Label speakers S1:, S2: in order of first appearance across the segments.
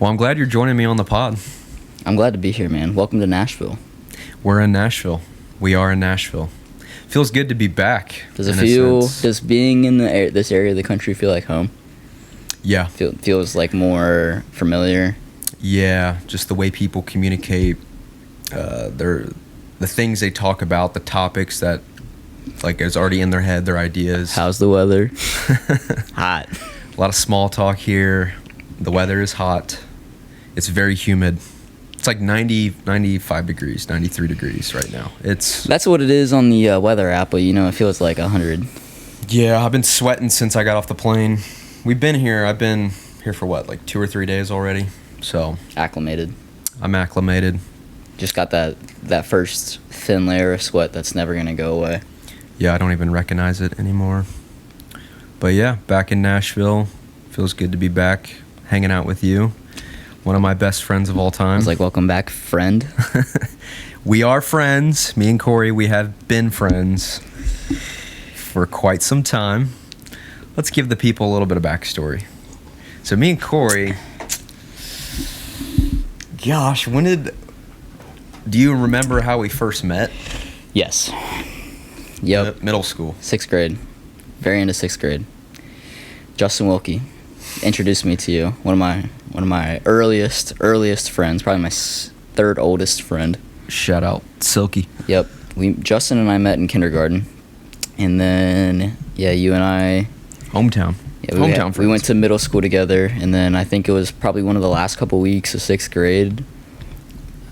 S1: Well, I'm glad you're joining me on the pod.
S2: I'm glad to be here, man. Welcome to Nashville.
S1: We're in Nashville. We are in Nashville. Feels good to be back.
S2: Does being in this area of the country feel like home?
S1: Yeah.
S2: Feels like more familiar?
S1: Yeah, just the way people communicate, the things they talk about, the topics that, like, is already in their head, their ideas.
S2: How's the weather? Hot.
S1: A lot of small talk here. The weather is hot. It's very humid. It's like 95 degrees, 93 degrees right now.
S2: That's what it is on the weather app, but it feels like 100.
S1: Yeah, I've been sweating since I got off the plane. I've been here for what, like 2 or 3 days already? So
S2: Acclimated.
S1: I'm acclimated.
S2: Just got that first thin layer of sweat that's never going to go away.
S1: Yeah, I don't even recognize it anymore. But yeah, back in Nashville. Feels good to be back hanging out with you. One of my best friends of all time.
S2: I was like, welcome back, friend.
S1: We are friends. Me and Corey, we have been friends for quite some time. Let's give the people a little bit of backstory. So me and Corey, gosh, do you remember how we first met?
S2: Yes. Yep.
S1: Middle school.
S2: 6th grade. Very into 6th grade. Justin Wilkie introduced me to you. One of my earliest friends, probably my third oldest friend.
S1: Shout out Silky.
S2: Yep. Justin and I met in kindergarten, and then you and I.
S1: Hometown.
S2: Yeah,
S1: Hometown friends.
S2: We went to middle school together, and then I think it was probably one of the last couple weeks of 6th grade.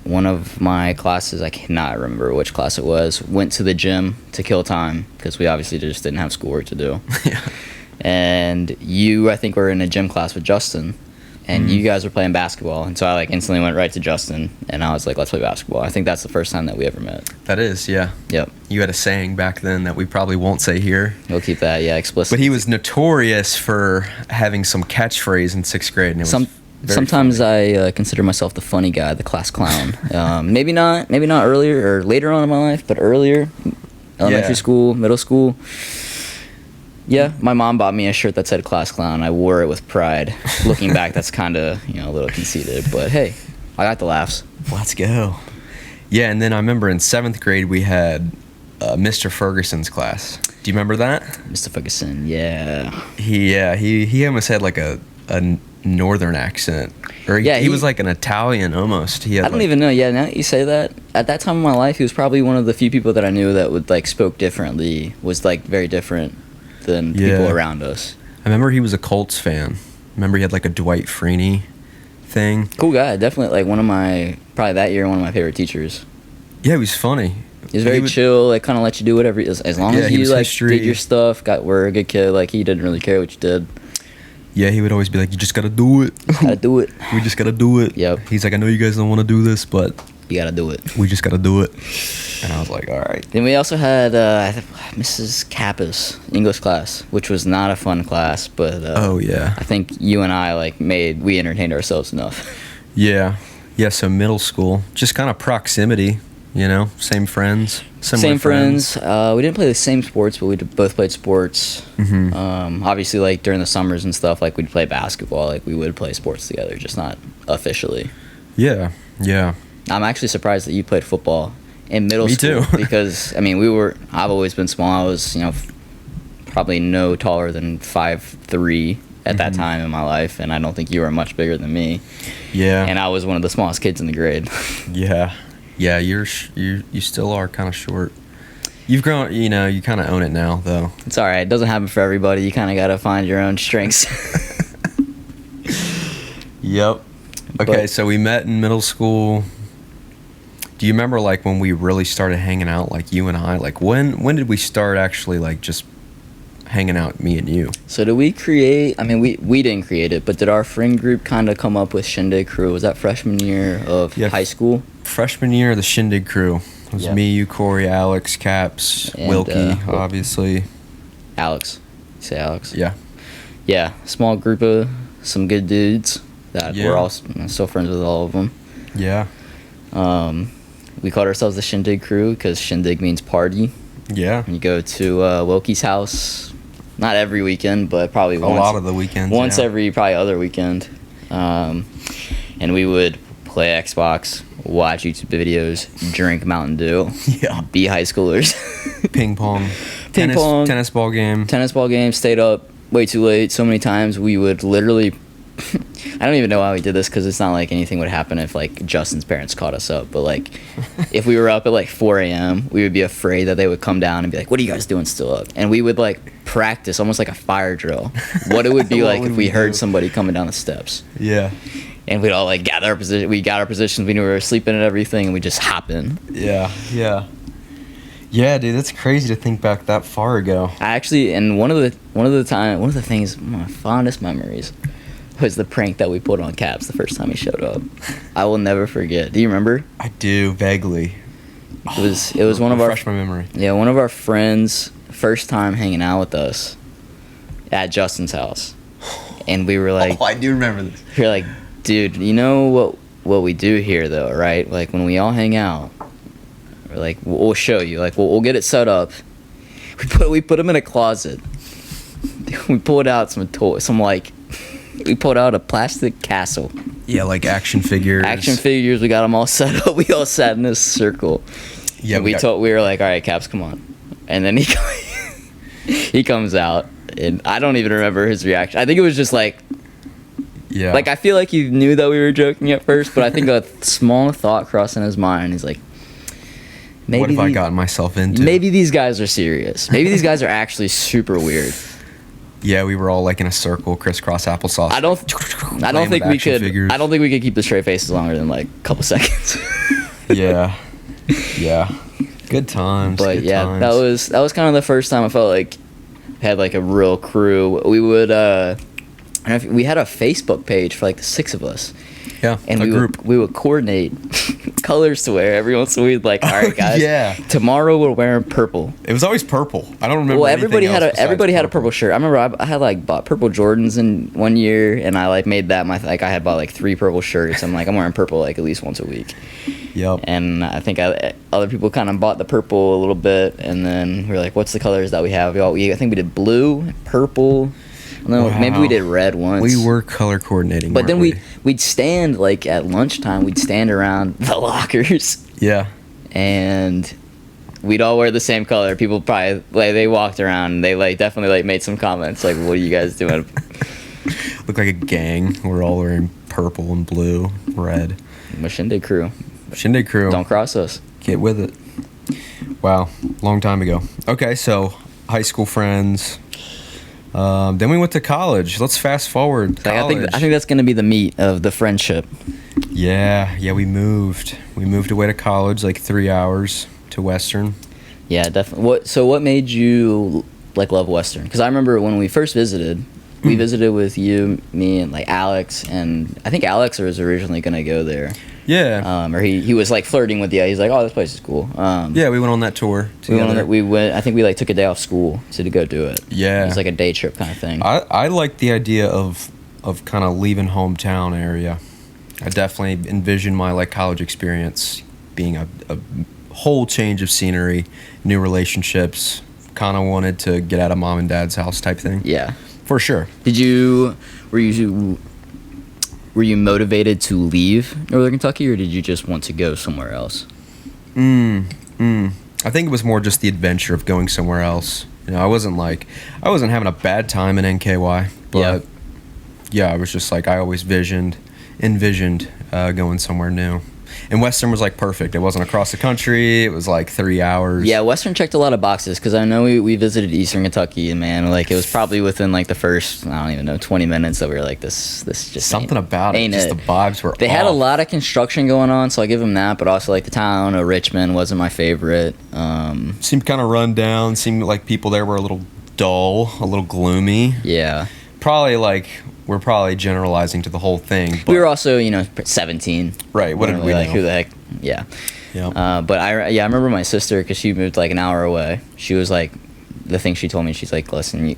S2: One of my classes, I cannot remember which class it was, went to the gym to kill time because we obviously just didn't have schoolwork to do.
S1: Yeah.
S2: And you, I think, were in a gym class with Justin, and you guys were playing basketball. And so I instantly went right to Justin, and I was like, let's play basketball. I think that's the first time that we ever met.
S1: That is, yeah.
S2: Yep.
S1: You had a saying back then that we probably won't say here.
S2: We'll keep that, explicit.
S1: But he was notorious for having some catchphrase in 6th grade, and it was
S2: Sometimes
S1: funny.
S2: I consider myself the funny guy, the class clown. Maybe not earlier or later on in my life, but earlier, elementary school, middle school. Yeah, my mom bought me a shirt that said class clown. I wore it with pride. Looking back, that's kind of a little conceited, but hey, I got the laughs.
S1: Let's go. Yeah, and then I remember in 7th grade we had Mr. Ferguson's class. Do you remember that?
S2: Mr. Ferguson, yeah.
S1: He almost had like a northern accent, or he was like an Italian almost. I
S2: don't even know. Yeah, now that you say that, at that time in my life, he was probably one of the few people that I knew that would spoke differently. Was very different than people around us.
S1: I remember he was a Colts fan. I remember he had like a Dwight Freeney thing.
S2: Cool guy, definitely probably that year one of my favorite teachers.
S1: Yeah, he was funny.
S2: He was very chill, kind of let you do whatever, as long as you did your stuff, were a good kid, he didn't really care what you did.
S1: Yeah, he would always be like, you just gotta do it.
S2: Gotta do it.
S1: We just gotta do it.
S2: Yep.
S1: He's like, I know you guys don't want to do this, but
S2: you gotta do it.
S1: We just gotta do it. And I was like, all right.
S2: Then we also had Mrs. Kappa's English class, which was not a fun class, but I think you and I we entertained ourselves enough.
S1: Yeah. So middle school, just kind of proximity, same friends.
S2: Same friends. We didn't play the same sports, but we both played sports. Mm-hmm. Obviously, during the summers and stuff, we'd play basketball. We would play sports together, just not officially.
S1: Yeah.
S2: I'm actually surprised that you played football in middle school.
S1: Me too.
S2: Because, I've always been small. I was, probably no taller than 5'3" at that time in my life, and I don't think you were much bigger than me.
S1: Yeah.
S2: And I was one of the smallest kids in the grade.
S1: Yeah. Yeah, you still are kind of short. You've grown, you kind of own it now, though.
S2: It's all right. It doesn't happen for everybody. You kind of got to find your own strengths.
S1: Yep. Okay, so we met in middle school. Do you remember, when we really started hanging out, you and I? When did we start actually, just hanging out, me and you?
S2: So did we create, we didn't create it, but did our friend group kind of come up with Shindig Crew? Was that freshman year of high school?
S1: Freshman year of the Shindig Crew. It was me, you, Corey, Alex, Caps, and Wilkie, obviously.
S2: Alex. You say Alex?
S1: Yeah.
S2: Yeah, small group of some good dudes that we're all still friends with all of them.
S1: Yeah.
S2: We called ourselves the Shindig Crew because Shindig means party.
S1: Yeah.
S2: And you go to Wilkie's house, not every weekend, but probably
S1: a lot of the weekends.
S2: Once every probably other weekend. And we would play Xbox, watch YouTube videos, drink Mountain Dew, be high schoolers.
S1: Ping pong. Tennis ball game.
S2: Stayed up way too late so many times. We would literally I don't even know how we did this because it's not like anything would happen if like Justin's parents caught us up, but like if we were up at like 4 a.m. we would be afraid that they would come down and be like, what are you guys doing still up? And we would like practice almost like a fire drill what it would be like if we heard somebody coming down the steps. And we'd all like gather our position. We got our positions. We knew we were sleeping and everything, and we just hop in.
S1: Yeah, dude, that's crazy to think back that far ago.
S2: I actually, and one of the things, my fondest memories was the prank that we put on Caps the first time he showed up. I will never forget. Do you remember?
S1: I do, vaguely.
S2: It was one of our,
S1: refresh my memory.
S2: Yeah, one of our friends' first time hanging out with us at Justin's house, and we were like,
S1: I do remember this.
S2: We were like, dude, you know what we do here though, right? Like when we all hang out, we're like, we'll show you. Like we'll get it set up. We put them in a closet. We pulled out some toys, we pulled out a plastic castle.
S1: Yeah, like action figures.
S2: We got them all set up. We all sat in this circle. Yeah, we were like, all right, Caps, come on. And then he comes out, and I don't even remember his reaction. I think it was just like. Yeah. Like, I feel like he knew that we were joking at first, but I think a small thought crossed in his mind. He's like, maybe
S1: what have I gotten myself into?
S2: Maybe these guys are serious. Maybe these guys are actually super weird.
S1: Yeah, we were all like in a circle, crisscross applesauce.
S2: I don't think we could keep the straight faces longer than like a couple seconds.
S1: Yeah. Good times.
S2: But
S1: good
S2: yeah,
S1: times.
S2: that was kind of the first time I felt like we had like a real crew. We would we had a Facebook page for like the 6 of us.
S1: Yeah,
S2: and we would coordinate colors to wear every once in a while. Like, all right, guys, tomorrow we're wearing purple.
S1: It was always purple. I don't remember.
S2: Well, everybody had a purple shirt. I remember I had like bought purple Jordans in one year, and I like made that I had bought like 3 purple shirts. I'm like, I'm wearing purple like at least once a week.
S1: Yep.
S2: And I think other people kind of bought the purple a little bit, and then we were like, what's the colors that we have? I think we did blue, purple. No, maybe we did red once.
S1: We were color coordinating.
S2: But then we'd stand like at lunchtime. We'd stand around the lockers.
S1: Yeah.
S2: And we'd all wear the same color. People probably they walked around. And they definitely made some comments like, "What are you guys doing?"
S1: Look like a gang. We're all wearing purple and blue, red.
S2: Shindig crew. Don't cross us.
S1: Get with it. Wow, long time ago. Okay, so high school friends. Then we went to college. Let's fast forward.
S2: I think that's gonna be the meat of the friendship.
S1: Yeah, we moved. We moved away to college, like 3 hours to Western.
S2: Yeah, definitely. What made you like love Western? Because I remember when we first visited, we visited with you, me, and like Alex, and I think Alex was originally gonna go there.
S1: Yeah.
S2: Or he was like flirting with you. He's like, oh, this place is cool.
S1: Yeah, we went on that tour together.
S2: We went. I think we like took a day off school to go do it.
S1: Yeah.
S2: It was like a day trip kind of thing.
S1: I like the idea of kind of leaving hometown area. I definitely envision my like college experience being a whole change of scenery, new relationships. Kind of wanted to get out of mom and dad's house type thing.
S2: Yeah.
S1: For sure.
S2: Were you motivated to leave Northern Kentucky, or did you just want to go somewhere else?
S1: I think it was more just the adventure of going somewhere else. You know, I wasn't having a bad time in NKY, but yeah, I was just like, I always envisioned going somewhere new. And Western was like perfect. It wasn't across the country. It was like 3 hours.
S2: Yeah, Western checked a lot of boxes because I know we visited Eastern Kentucky, and man, like it was probably within like the first 20 minutes that we were like this just
S1: something about it. Just the vibes were.
S2: They had a lot of construction going on, so I give them that. But also like the town of Richmond wasn't my favorite.
S1: Seemed kind of run down. Seemed like people there were a little dull, a little gloomy.
S2: Yeah.
S1: We're probably generalizing to the whole thing. But
S2: we were also, 17.
S1: Right. What did we know?
S2: Who the heck? Yeah.
S1: Yep.
S2: But I remember my sister, because she moved like an hour away. She was like, the thing she told me, she's like, listen,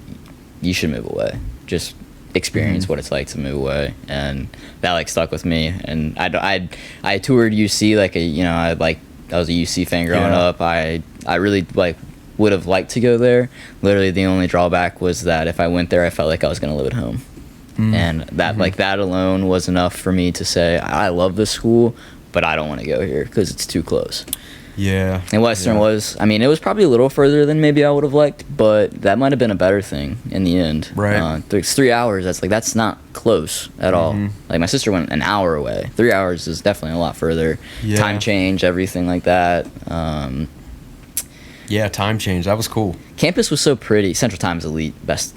S2: you should move away. Just experience what it's like to move away. And that like stuck with me. And I toured UC I was a UC fan growing up. I really would have liked to go there. Literally the only drawback was that if I went there, I felt like I was going to live at home. and that like that alone was enough for me to say I love this school, but I don't want to go here because it's too close.
S1: Yeah.
S2: And Western was, I mean, it was probably a little further than maybe I would have liked, but that might have been a better thing in the end.
S1: Right.
S2: It's 3 hours. That's not close at all. Like my sister went an hour away. 3 hours is definitely a lot further.
S1: Yeah.
S2: Time change, everything like that.
S1: Yeah, time change. That was cool.
S2: Campus was so pretty. Central Time's elite, best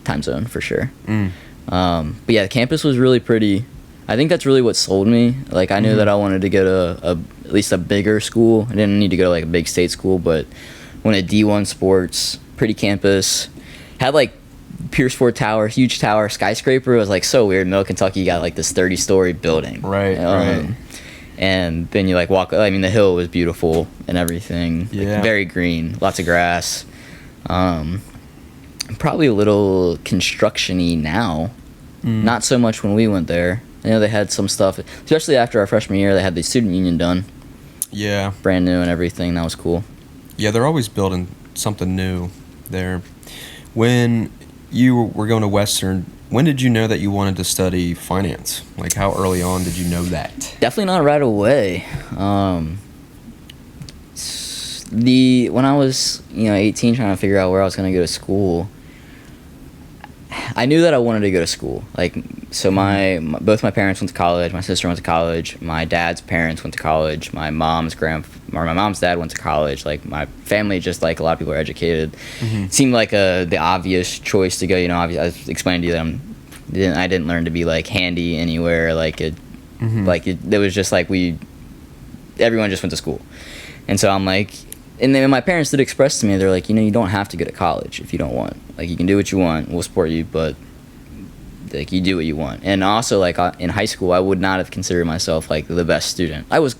S2: time zone for sure. But yeah, the campus was really pretty. I think that's really what sold me. Like I knew that I wanted to go to at least a bigger school. I didn't need to go to like a big state school, but went to D1 sports, pretty campus. Had like Pierce Ford Tower, huge tower, skyscraper. It was like so weird. Middle Kentucky got like this 30-story building.
S1: Right.
S2: And then you like walk. I mean, the hill was beautiful and everything.
S1: Yeah.
S2: Like, very green, lots of grass. Probably a little construction-y now. Not so much when we went there. I know they had some stuff, especially after our freshman year. They had the student union done.
S1: Yeah.
S2: Brand new and everything. That was cool.
S1: Yeah, they're always building something new there. When you were going to Western, when did you know that you wanted to study finance? Like, how early on did you know that?
S2: Definitely not right away. When I was 18, trying to figure out where I was going to go to school, I knew that I wanted to go to school. Like, so both my parents went to college. My sister went to college. My dad's parents went to college. My mom's dad went to college. Like, my family, just like a lot of people are educated. Seemed like the obvious choice to go. I explained to you that I didn't learn to be like handy anywhere. Like it was just like everyone just went to school, and so I'm like. And then my parents did express to me, they're like, you don't have to go to college if you don't want. Like, you can do what you want. We'll support you, but, like, you do what you want. And also, like, in high school, I would not have considered myself, like, the best student. I was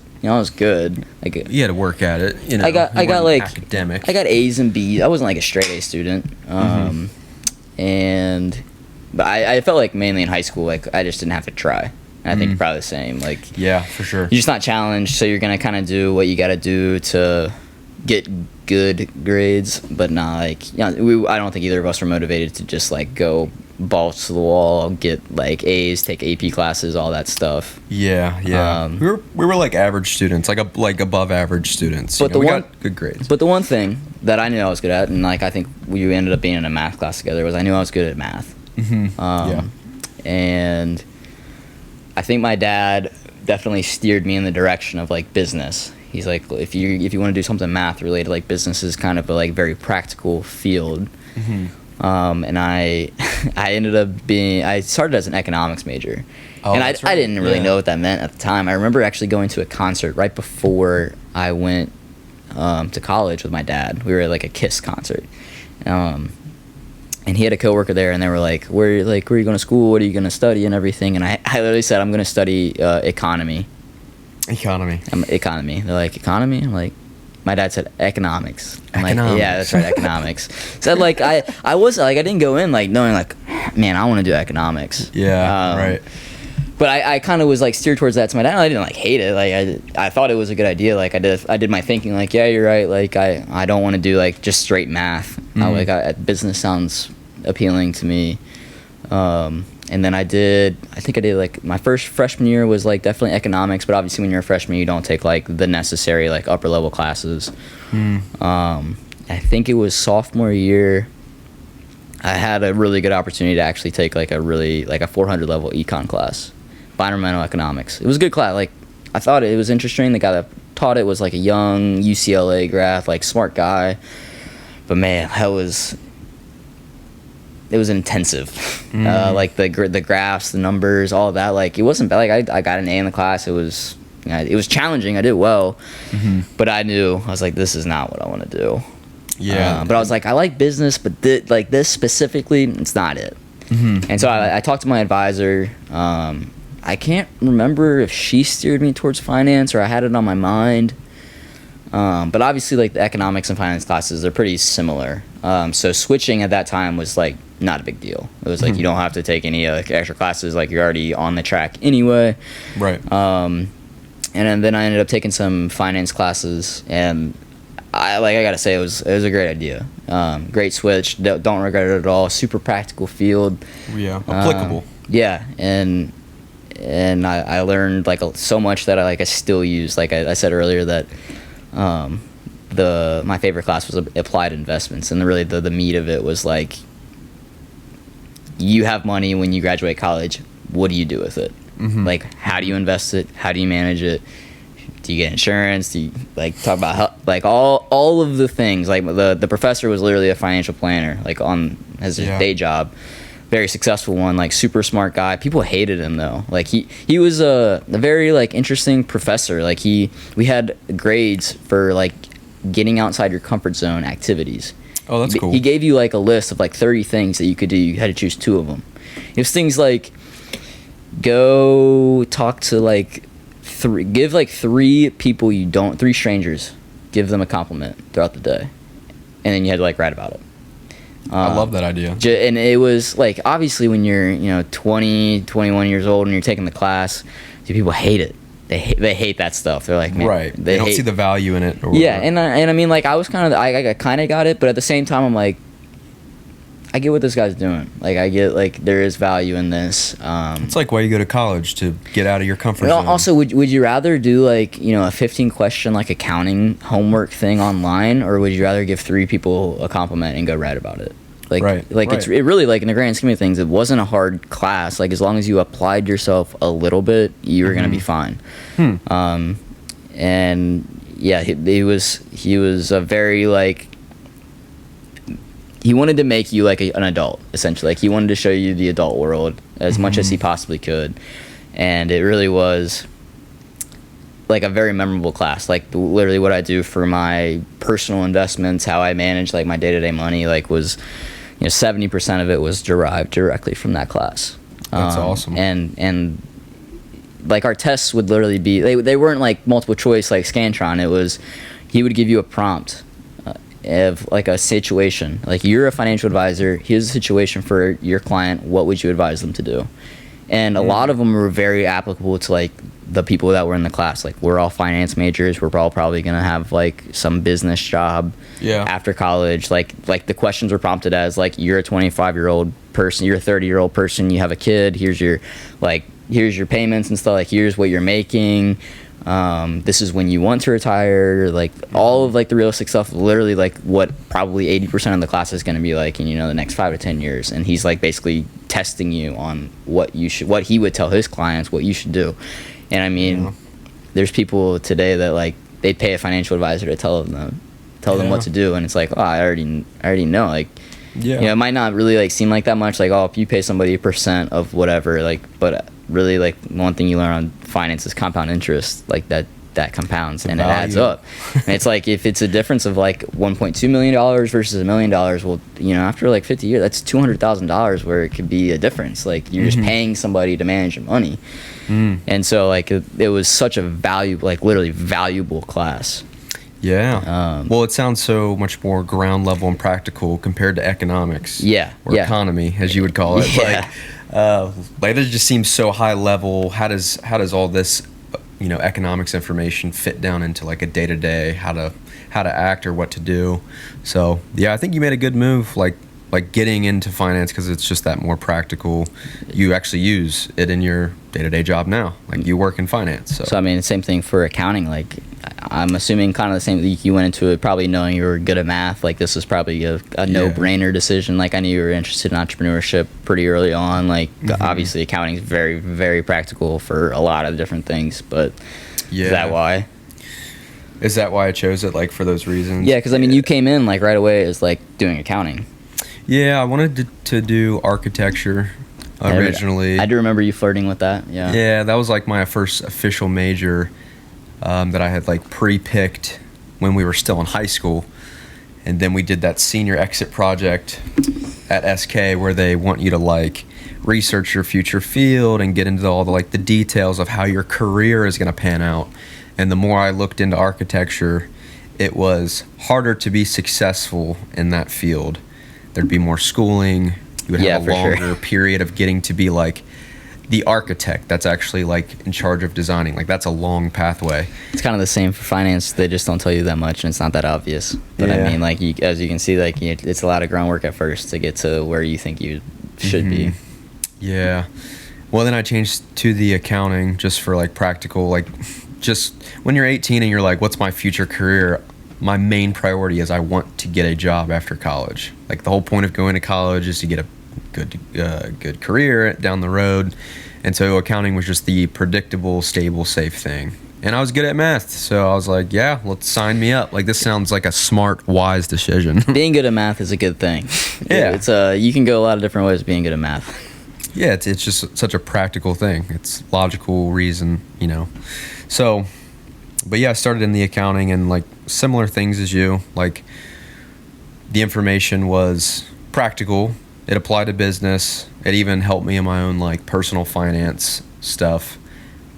S2: good. Like,
S1: you had to work at it.
S2: I got like
S1: academic.
S2: I got A's and B's. I wasn't like a straight A student. But I felt like mainly in high school, like, I just didn't have to try. And I think you're probably the same. Like,
S1: yeah, for sure.
S2: You're just not challenged, so you're gonna kind of do what you got to do to get good grades, but not like I don't think either of us were motivated to just like go balls to the wall, get like A's, take AP classes, all that stuff.
S1: Yeah. We were like average students, like above average students.
S2: But
S1: we got good grades.
S2: But the one thing that I knew I was good at, and like I think we ended up being in a math class together, was I knew I was good at math. And I think my dad definitely steered me in the direction of like business. He's like, if you want to do something math related, like business is kind of a like very practical field. And I ended up I started as an economics major. And I didn't really know what that meant at the time. I remember actually going to a concert right before I went to college with my dad. We were at like a KISS concert. And he had a coworker there, and they were like, where are you going to school? What are you going to study and everything? And I literally said, I'm going to study economy. Economy. They're like, economy? I'm like, my dad said economics. I'm like, yeah, that's right, economics. So like, I was like, I didn't go in like knowing like, man, I want to do economics.
S1: Yeah, right.
S2: But I kind of was like steered towards that to my dad. I didn't like hate it. Like I thought it was a good idea. Like I did my thinking. Like, yeah, you're right. Like I don't want to do like just straight math. Business sounds appealing to me. And then I think I did like my first freshman year was like definitely economics, but obviously when you're a freshman you don't take like the necessary like upper level classes. I think it was sophomore year I had a really good opportunity to actually take like a 400 level econ class, environmental economics. It was a good class. Like I thought it was interesting. The guy that taught it was like a young UCLA grad, like smart guy, but man, it was intensive. Like the graphs, the numbers, all of that. Like it wasn't bad. Like I got an A in the class. It was challenging. I did well, but I was like, this is not what I want to do.
S1: Yeah.
S2: But I was like, I like business, but like this specifically, it's not it. And so I talked to my advisor. I can't remember if she steered me towards finance or I had it on my mind. But obviously, like the economics and finance classes, they're pretty similar. So switching at that time was like not a big deal. It was like you don't have to take any like extra classes. Like you're already on the track anyway.
S1: Right.
S2: And then I ended up taking some finance classes, and I gotta say, it was a great idea. Great switch. Don't regret it at all. Super practical field.
S1: Yeah, applicable.
S2: Yeah, and I learned like so much that I still use. Like I said earlier, that my favorite class was applied investments, and really the meat of it was like, you have money when you graduate college. What do you do with it? Mm-hmm. Like, how do you invest it? How do you manage it? Do you get insurance? Do you talk about how, all of the things? Like the professor was literally a financial planner, on his day job, very successful one, super smart guy. People hated him though. He was a very interesting professor. We had grades for getting outside your comfort zone activities.
S1: Oh, that's cool.
S2: He gave you a list of 30 things that you could do. You had to choose 2 of them. It was things like, go talk to give 3 people 3 strangers, give them a compliment throughout the day, and then you had to write about it.
S1: I love that idea.
S2: And it was obviously when you're 20, 21 years old and you're taking the class, people hate it. They hate that stuff. They're like, man,
S1: right. They don't see the value in it.
S2: Yeah, and I mean, I was I kind of got it, but at the same time, I'm like, I get what this guy's doing. I get there is value in this.
S1: It's why you go to college, to get out of your comfort zone.
S2: Also, would you rather do a 15-question accounting homework thing online, or would you rather give 3 people a compliment and go write about it?
S1: Right.
S2: It's really in the grand scheme of things, it wasn't a hard class. As long as you applied yourself a little bit, you were gonna be fine. And yeah, he was a very he wanted to make you an adult, essentially. He wanted to show you the adult world as much as he possibly could, and it really was a very memorable class. Literally what I do for my personal investments, how I manage my day-to-day money, was 70% of it was derived directly from that class.
S1: That's awesome.
S2: And our tests would literally be, they weren't multiple choice Scantron. It was, he would give you a prompt of a situation, you're a financial advisor, here's a situation for your client, what would you advise them to do? And a lot of them were very applicable to the people that were in the class. We're all finance majors, we're all probably gonna have some business job after college. The questions were prompted as you're a 25-year-old person, you're a 30-year-old person, you have a kid, here's your here's your payments and stuff, here's what you're making, this is when you want to retire, all of the realistic stuff, literally what probably 80% of the class is going to be in the next 5 to 10 years. And he's basically testing you on what he would tell his clients what you should do. And I mean, there's people today that they'd pay a financial advisor to tell them what to do, and it's oh, I already know. It might not really seem like that much, oh, if you pay somebody a percent of whatever, but really one thing you learn on finance is compound interest, that compounds and it adds up. And it's if it's a difference of $1.2 million versus $1 million, well, after 50 years, that's $200,000 where it could be a difference. You're just paying somebody to manage your money. And so it was such a literally valuable class.
S1: Yeah. Well, it sounds so much more ground level and practical compared to economics. Or economy, as you would call it.
S2: Yeah.
S1: It just seems so high level. How does all this, economics information fit down into a day-to-day, how to act or what to do? So yeah, I think you made a good move, getting into finance, because it's just that more practical. You actually use it in your day-to-day job now. You work in finance. So
S2: I mean, the same thing for accounting. I'm assuming kind of the same. You went into it probably knowing you were good at math. This was probably a no-brainer decision. I knew you were interested in entrepreneurship pretty early on. Obviously, accounting is very, very practical for a lot of different things. But is that why?
S1: Is that why I chose it? For those reasons?
S2: Yeah, because I mean, you came in right away as doing accounting.
S1: Yeah, I wanted to do architecture originally.
S2: I do remember you flirting with that. Yeah.
S1: Yeah, that was my first official major. That I had pre-picked when we were still in high school, and then we did that senior exit project at SK where they want you to research your future field and get into all the details of how your career is going to pan out. And the more I looked into architecture, it was harder to be successful in that field. There'd be more schooling. You would have a longer period of getting to be the architect that's actually like in charge of designing. Like that's a long pathway.
S2: It's kind of the same for finance. They just don't tell you that much, and it's not that obvious. But I mean, like as you can see, like it's a lot of groundwork at first to get to where you think you should be.
S1: Yeah. Well, then I changed to the accounting just for like practical, like just when you're 18 and you're like, what's my future career? My main priority is I want to get a job after college. Like the whole point of going to college is to get a good career down the road. And so accounting was just the predictable, stable, safe thing. And I was good at math, so I was like, yeah, let's sign me up. Like this sounds like a smart, wise decision.
S2: Being good at math is a good thing.
S1: Yeah.
S2: It's you can go a lot of different ways being good at math.
S1: Yeah, it's just such a practical thing. It's logical reason, you know. So, but yeah, I started in the accounting and like similar things as you. Like the information was practical. It applied to business. It even helped me in my own like personal finance stuff.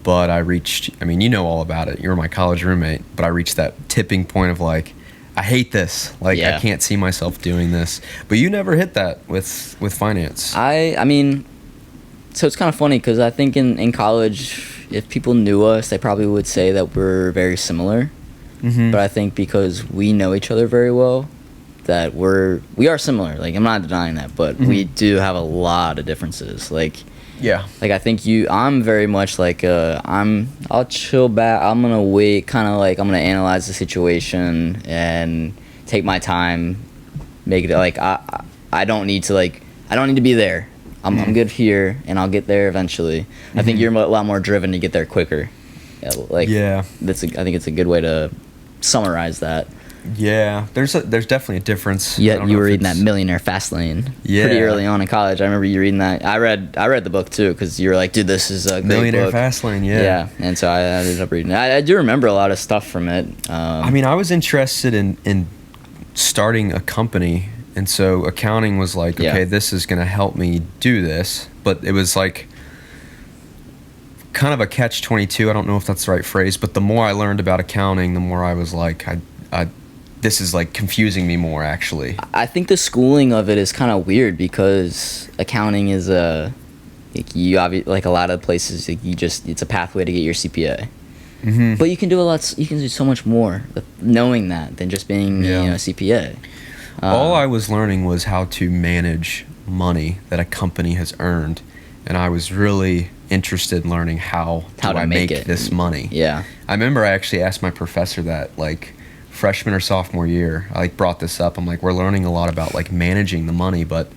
S1: But I mean, you know all about it. You were my college roommate. But I reached that tipping point of like, I hate this. Like I can't see myself doing this. But you never hit that with finance.
S2: I mean, so it's kind of funny because I think in college, if people knew us, they probably would say that we're very similar. Mm-hmm. But I think because we know each other very well, that we are similar. Like I'm not denying that, but we do have a lot of differences. Like I think I'm very much like I'll chill back. I'm gonna wait, kind of like I'm gonna analyze the situation and take my time, make it like I don't need to be there. I'm good here, and I'll get there eventually. I think you're a lot more driven to get there quicker. I think it's a good way to summarize that.
S1: Yeah, there's definitely a difference.
S2: Yeah, you were reading that Millionaire Fastlane pretty early on in college. I remember you reading that. I read the book too because you were like, dude, this is a great
S1: Millionaire
S2: book.
S1: Fastlane.
S2: Yeah, and so I ended up reading it. I do remember a lot of stuff from it.
S1: I mean, I was interested in starting a company. And so accounting was like, okay, this is going to help me do this. But it was like kind of a catch-22. I don't know if that's the right phrase. But the more I learned about accounting, the more I was like, this is like confusing me more, actually.
S2: I think the schooling of it is kind of weird because accounting is like a lot of places, it's a pathway to get your CPA. Mm-hmm. But you can do so much more knowing that than just being a CPA.
S1: All I was learning was how to manage money that a company has earned, and I was really interested in learning how do I make this money.
S2: Yeah.
S1: I remember I actually asked my professor that, like, freshman or sophomore year. I like brought this up. I'm like, we're learning a lot about like managing the money, but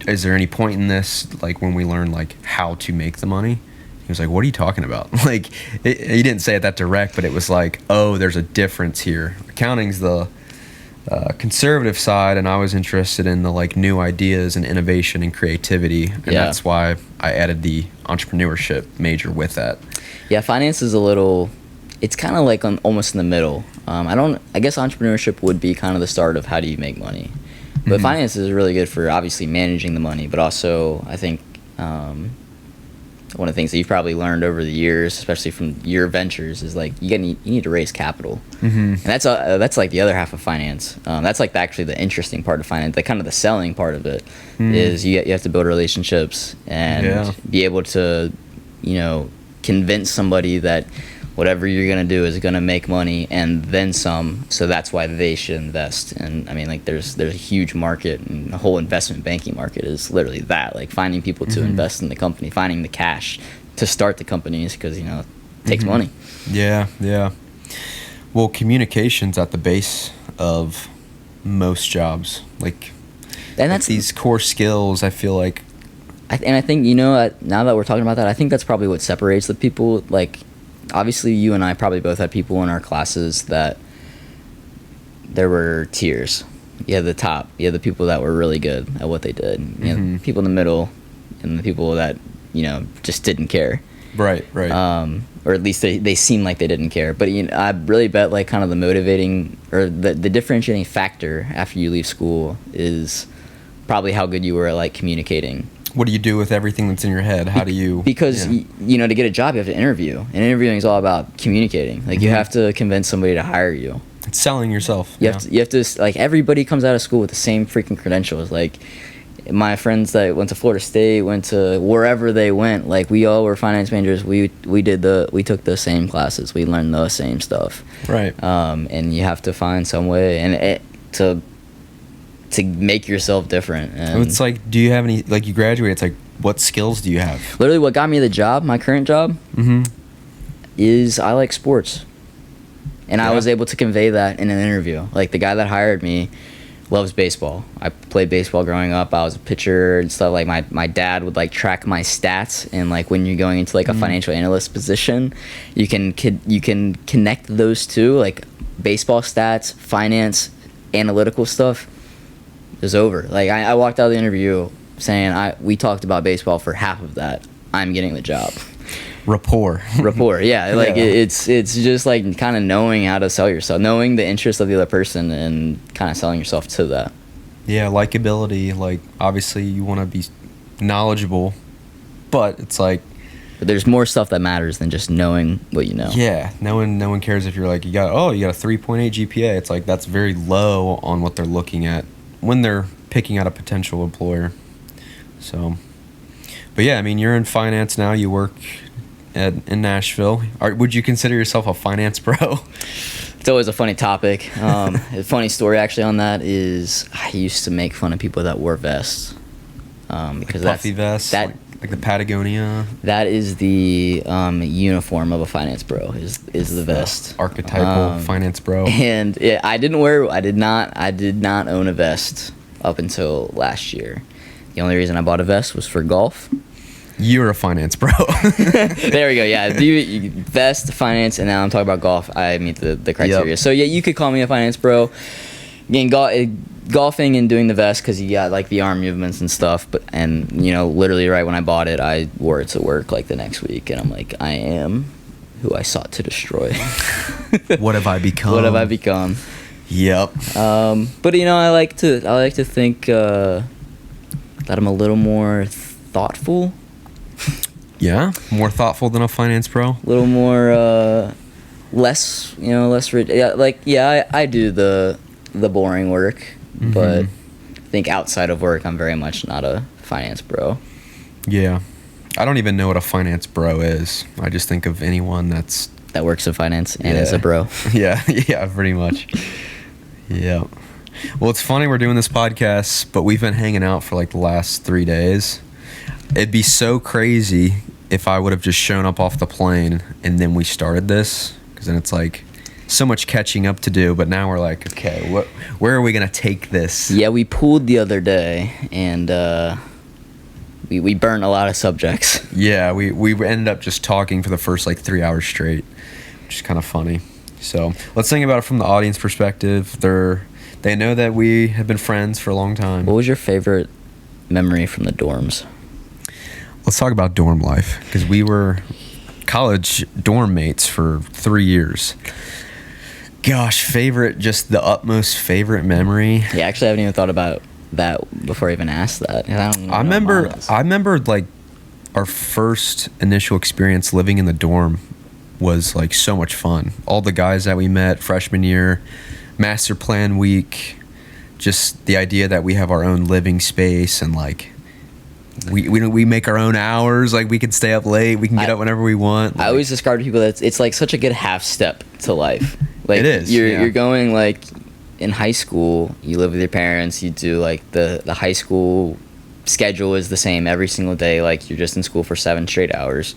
S1: is there any point in this, like when we learn like how to make the money? He was like, what are you talking about? Like, he didn't say it that direct, but it was like, oh, there's a difference here. Accounting's the conservative side, and I was interested in the like new ideas and innovation and creativity, and that's why I added the entrepreneurship major with that.
S2: Yeah, finance is it's kind of like almost in the middle. I guess entrepreneurship would be kind of the start of how do you make money, but finance is really good for obviously managing the money, but also I think one of the things that you've probably learned over the years, especially from your ventures, is like you need to raise capital, and that's like the other half of finance. That's like actually the interesting part of finance. Like kind of the selling part of it is you have to build relationships and be able to, convince somebody that whatever you're gonna do is gonna make money and then some. So that's why they should invest. And I mean, like there's a huge market, and the whole investment banking market is literally that. Like finding people to invest in the company, finding the cash to start the companies, because it takes money.
S1: Yeah. Well, communication's at the base of most jobs. And that's these core skills. I feel like.
S2: I think now that we're talking about that, I think that's probably what separates the people. Like, obviously, you and I probably both had people in our classes that there were tiers. You had the top. You had the people that were really good at what they did. You had people in the middle, and the people that just didn't care.
S1: Right.
S2: Or at least they seemed like they didn't care. But I really bet like kind of the motivating or the differentiating factor after you leave school is probably how good you were at like communicating.
S1: What do you do with everything that's in your head? How do you...
S2: Because, to get a job, you have to interview. And interviewing is all about communicating. Like, you have to convince somebody to hire you.
S1: It's selling yourself.
S2: You have to, like, everybody comes out of school with the same freaking credentials. Like, my friends that went to Florida State, went to wherever they went, like we all were finance majors. We took the same classes. We learned the same stuff.
S1: Right.
S2: And you have to find some way to make yourself different. And
S1: it's like, do you have any, like, you graduate, it's like, what skills do you have?
S2: Literally what got me the job, my current job, is I like sports. And I was able to convey that in an interview. Like, the guy that hired me loves baseball. I played baseball growing up. I was a pitcher and stuff. Like, my dad would, like, track my stats. And, like, when you're going into, like, a financial analyst position, you can connect those two, like, baseball stats, finance, analytical stuff is over. Like, I walked out of the interview saying, we talked about baseball for half of that. I'm getting the job.
S1: Rapport,
S2: yeah. Like, it's just, like, kind of knowing how to sell yourself, knowing the interest of the other person and kind of selling yourself to that.
S1: Yeah, likability. Like, obviously you want to be knowledgeable, but it's like,
S2: but there's more stuff that matters than just knowing what you know.
S1: Yeah, no one cares if you're like, you got a 3.8 GPA. It's like, that's very low on what they're looking at when they're picking out a potential employer. So, but yeah, I mean, you're in finance now. You work in Nashville. Would you consider yourself a finance bro?
S2: It's always a funny topic. A funny story actually on that is I used to make fun of people that wore vests. Because
S1: like puffy vests, like the Patagonia.
S2: That is the uniform of a finance bro. Is the vest.
S1: Archetypal finance bro.
S2: And I did not own a vest up until last year. The only reason I bought a vest was for golf.
S1: You're a finance bro.
S2: There we go. Yeah, vest, finance, and now I'm talking about golf. I meet the criteria. Yep. So yeah, you could call me a finance bro. Again, golfing and doing the vest because you got like the arm movements and stuff. And literally right when I bought it, I wore it to work like the next week, and I'm like, I am who I sought to destroy.
S1: What have I become?
S2: What have I become?
S1: Yep.
S2: But I like to think that I'm a little more thoughtful.
S1: Yeah, more thoughtful than a finance pro.
S2: A little more, less rich. Yeah, I do the boring work, but I think outside of work, I'm very much not a finance bro.
S1: Yeah, I don't even know what a finance bro is. I just think of anyone that
S2: works in finance and is a bro.
S1: Yeah, pretty much. Yeah. Well, it's funny we're doing this podcast, but we've been hanging out for like the last 3 days. It'd be so crazy if I would have just shown up off the plane and then we started this, because then it's like so much catching up to do. But now we're like, okay, where are we gonna take this?
S2: Yeah, we pooled the other day and we burned a lot of subjects.
S1: Yeah, we ended up just talking for the first like 3 hours straight, which is kind of funny. So let's think about it from the audience perspective. They know that we have been friends for a long time.
S2: What was your favorite memory from the dorms?
S1: Let's talk about dorm life, because we were college dorm mates for 3 years. Gosh, just the utmost favorite memory.
S2: Yeah, actually, I haven't even thought about that before I even asked that.
S1: I remember like our first initial experience living in the dorm was like so much fun. All the guys that we met freshman year, master plan week, just the idea that we have our own living space and like we make our own hours. Like, we can stay up late, we can get up whenever we want.
S2: I always describe to people that it's like such a good half step to life. Like,
S1: it is.
S2: You're going like in high school, you live with your parents, you do like the high school schedule is the same every single day. Like, you're just in school for 7 straight hours.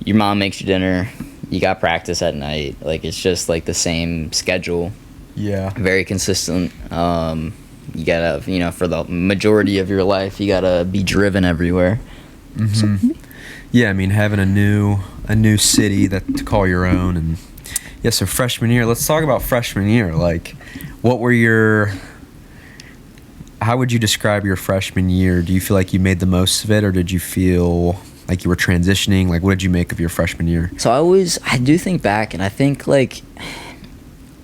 S2: Your mom makes you dinner, you got practice at night. Like, it's just like the same schedule.
S1: Yeah,
S2: very consistent. You gotta, for the majority of your life, you gotta be driven everywhere. So,
S1: yeah, I mean, having a new city to call your own. And yeah, so freshman year, let's talk about freshman year. Like, how would you describe your freshman year? Do you feel like you made the most of it, or did you feel like you were transitioning? Like, what did you make of your freshman year?
S2: So I do think back, and I think like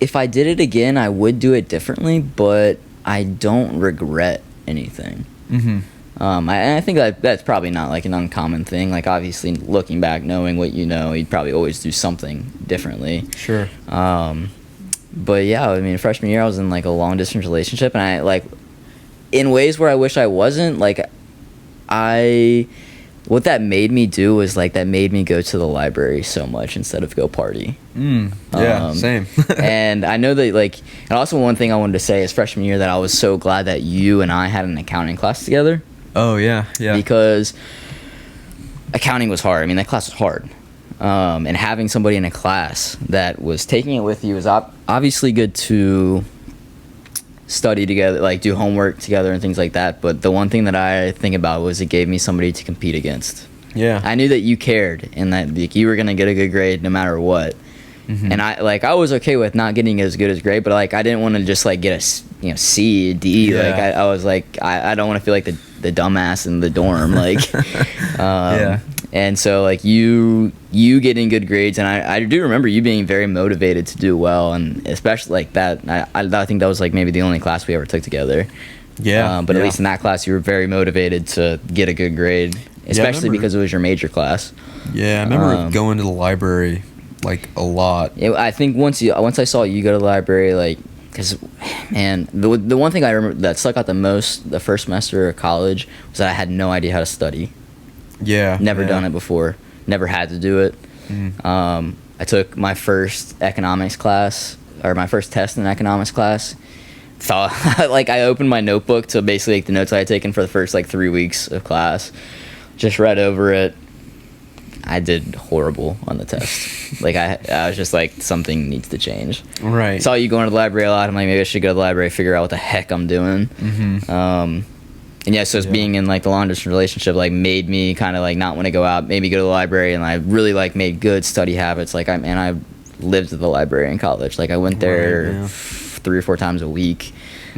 S2: if I did it again, I would do it differently, but I don't regret anything. I think that's probably not like an uncommon thing. Like, obviously, looking back, knowing what you know, you'd probably always do something differently.
S1: Sure.
S2: But yeah, I mean, freshman year, I was in like a long distance relationship, and I like in ways where I wish I wasn't. Like, what that made me do was, like, that made me go to the library so much instead of go party.
S1: Yeah, same.
S2: And I know that, like, and also one thing I wanted to say is freshman year that I was so glad that you and I had an accounting class together.
S1: Oh, yeah.
S2: Because accounting was hard. I mean, that class was hard. And having somebody in a class that was taking it with you was obviously good to study together, like do homework together and things like that. But the one thing that I think about was it gave me somebody to compete against.
S1: Yeah.
S2: I knew that you cared and that, like, you were going to get a good grade no matter what. And I was okay with not getting as good as grade, but, like, I didn't want to just, like, get a C, D.
S1: Yeah.
S2: Like, I was like, I don't want to feel like the dumbass in the dorm. Like,
S1: Yeah.
S2: And so, like, you getting good grades, and I do remember you being very motivated to do well, and especially, like, that, I think that was, like, maybe the only class we ever took together.
S1: Yeah.
S2: But at least in that class, you were very motivated to get a good grade, especially because it was your major class.
S1: Yeah, I remember going to the library, like, a lot.
S2: I think once I saw you go to the library, like, because, man, the one thing I remember that stuck out the most the first semester of college was that I had no idea how to study.
S1: Yeah.
S2: Never done it before. Never had to do it. I took my first economics class, or my first test in economics class. Thought, like, I opened my notebook to basically, like, the notes I had taken for the first, like, 3 weeks of class. Just read over it. I did horrible on the test. Like, I was just like, something needs to change.
S1: Right.
S2: Saw you going to the library a lot. I'm like, maybe I should go to the library, figure out what the heck I'm doing. And yeah, so being in, like, the long distance relationship, like, made me kind of, like, not want to go out, made me go to the library, and I really, like, made good study habits. Like, I lived at the library in college. Like, I went there 3 or 4 times a week,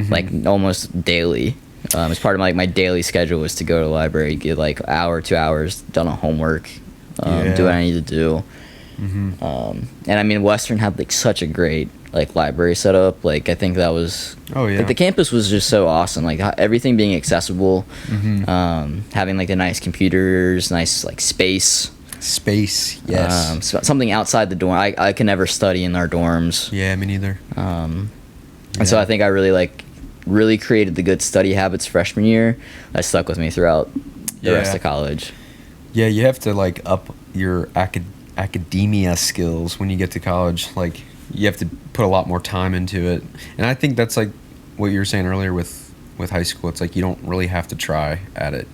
S2: like, almost daily. As part of, like, my daily schedule was to go to the library, get, like, an hour, 2 hours done on homework, do what I need to do. And I mean, Western had, like, such a great, like, library setup. Like, I think that was like, the campus was just so awesome, like, everything being accessible, having, like, the nice computers, nice, like, space, yes, something outside the dorm. I can never study in our dorms.
S1: Yeah, me neither.
S2: And so I think I really created the good study habits freshman year that stuck with me throughout the rest of college.
S1: Yeah, you have to, like, up your academia skills when you get to college. Like, you have to put a lot more time into it. And I think that's, like, what you were saying earlier with high school. It's like you don't really have to try at it.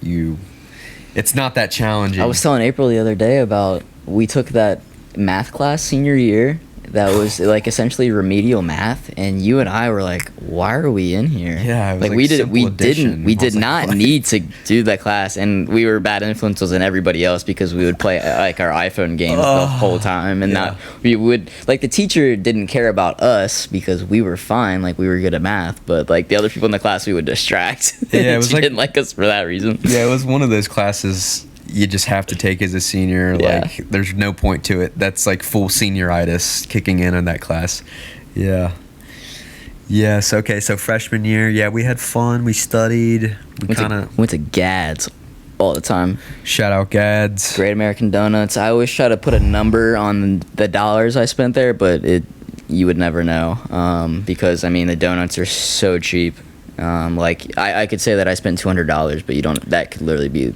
S1: It's not that challenging.
S2: I was telling April the other day about, we took that math class senior year that was, like, essentially remedial math, and you and I were like, why are we in here?
S1: Yeah, it was
S2: like, we did not need to do that class, and we were bad influences on everybody else because we would play, like, our iPhone games the whole time, and we would, like, the teacher didn't care about us because we were fine, like, we were good at math, but, like, the other people in the class we would distract.
S1: Yeah, it was
S2: she
S1: like,
S2: didn't like us for that reason.
S1: Yeah, it was one of those classes you just have to take as a senior. Like, there's no point to it. That's, like, full senioritis kicking in that class. Yeah. Yes. Okay. So freshman year, we had fun. We studied. We
S2: went to Gads all the time.
S1: Shout out Gads.
S2: Great American Donuts. I always try to put a number on the dollars I spent there, but you would never know, because, I mean, the donuts are so cheap. Like, I could say that I spent $200, but that could literally be,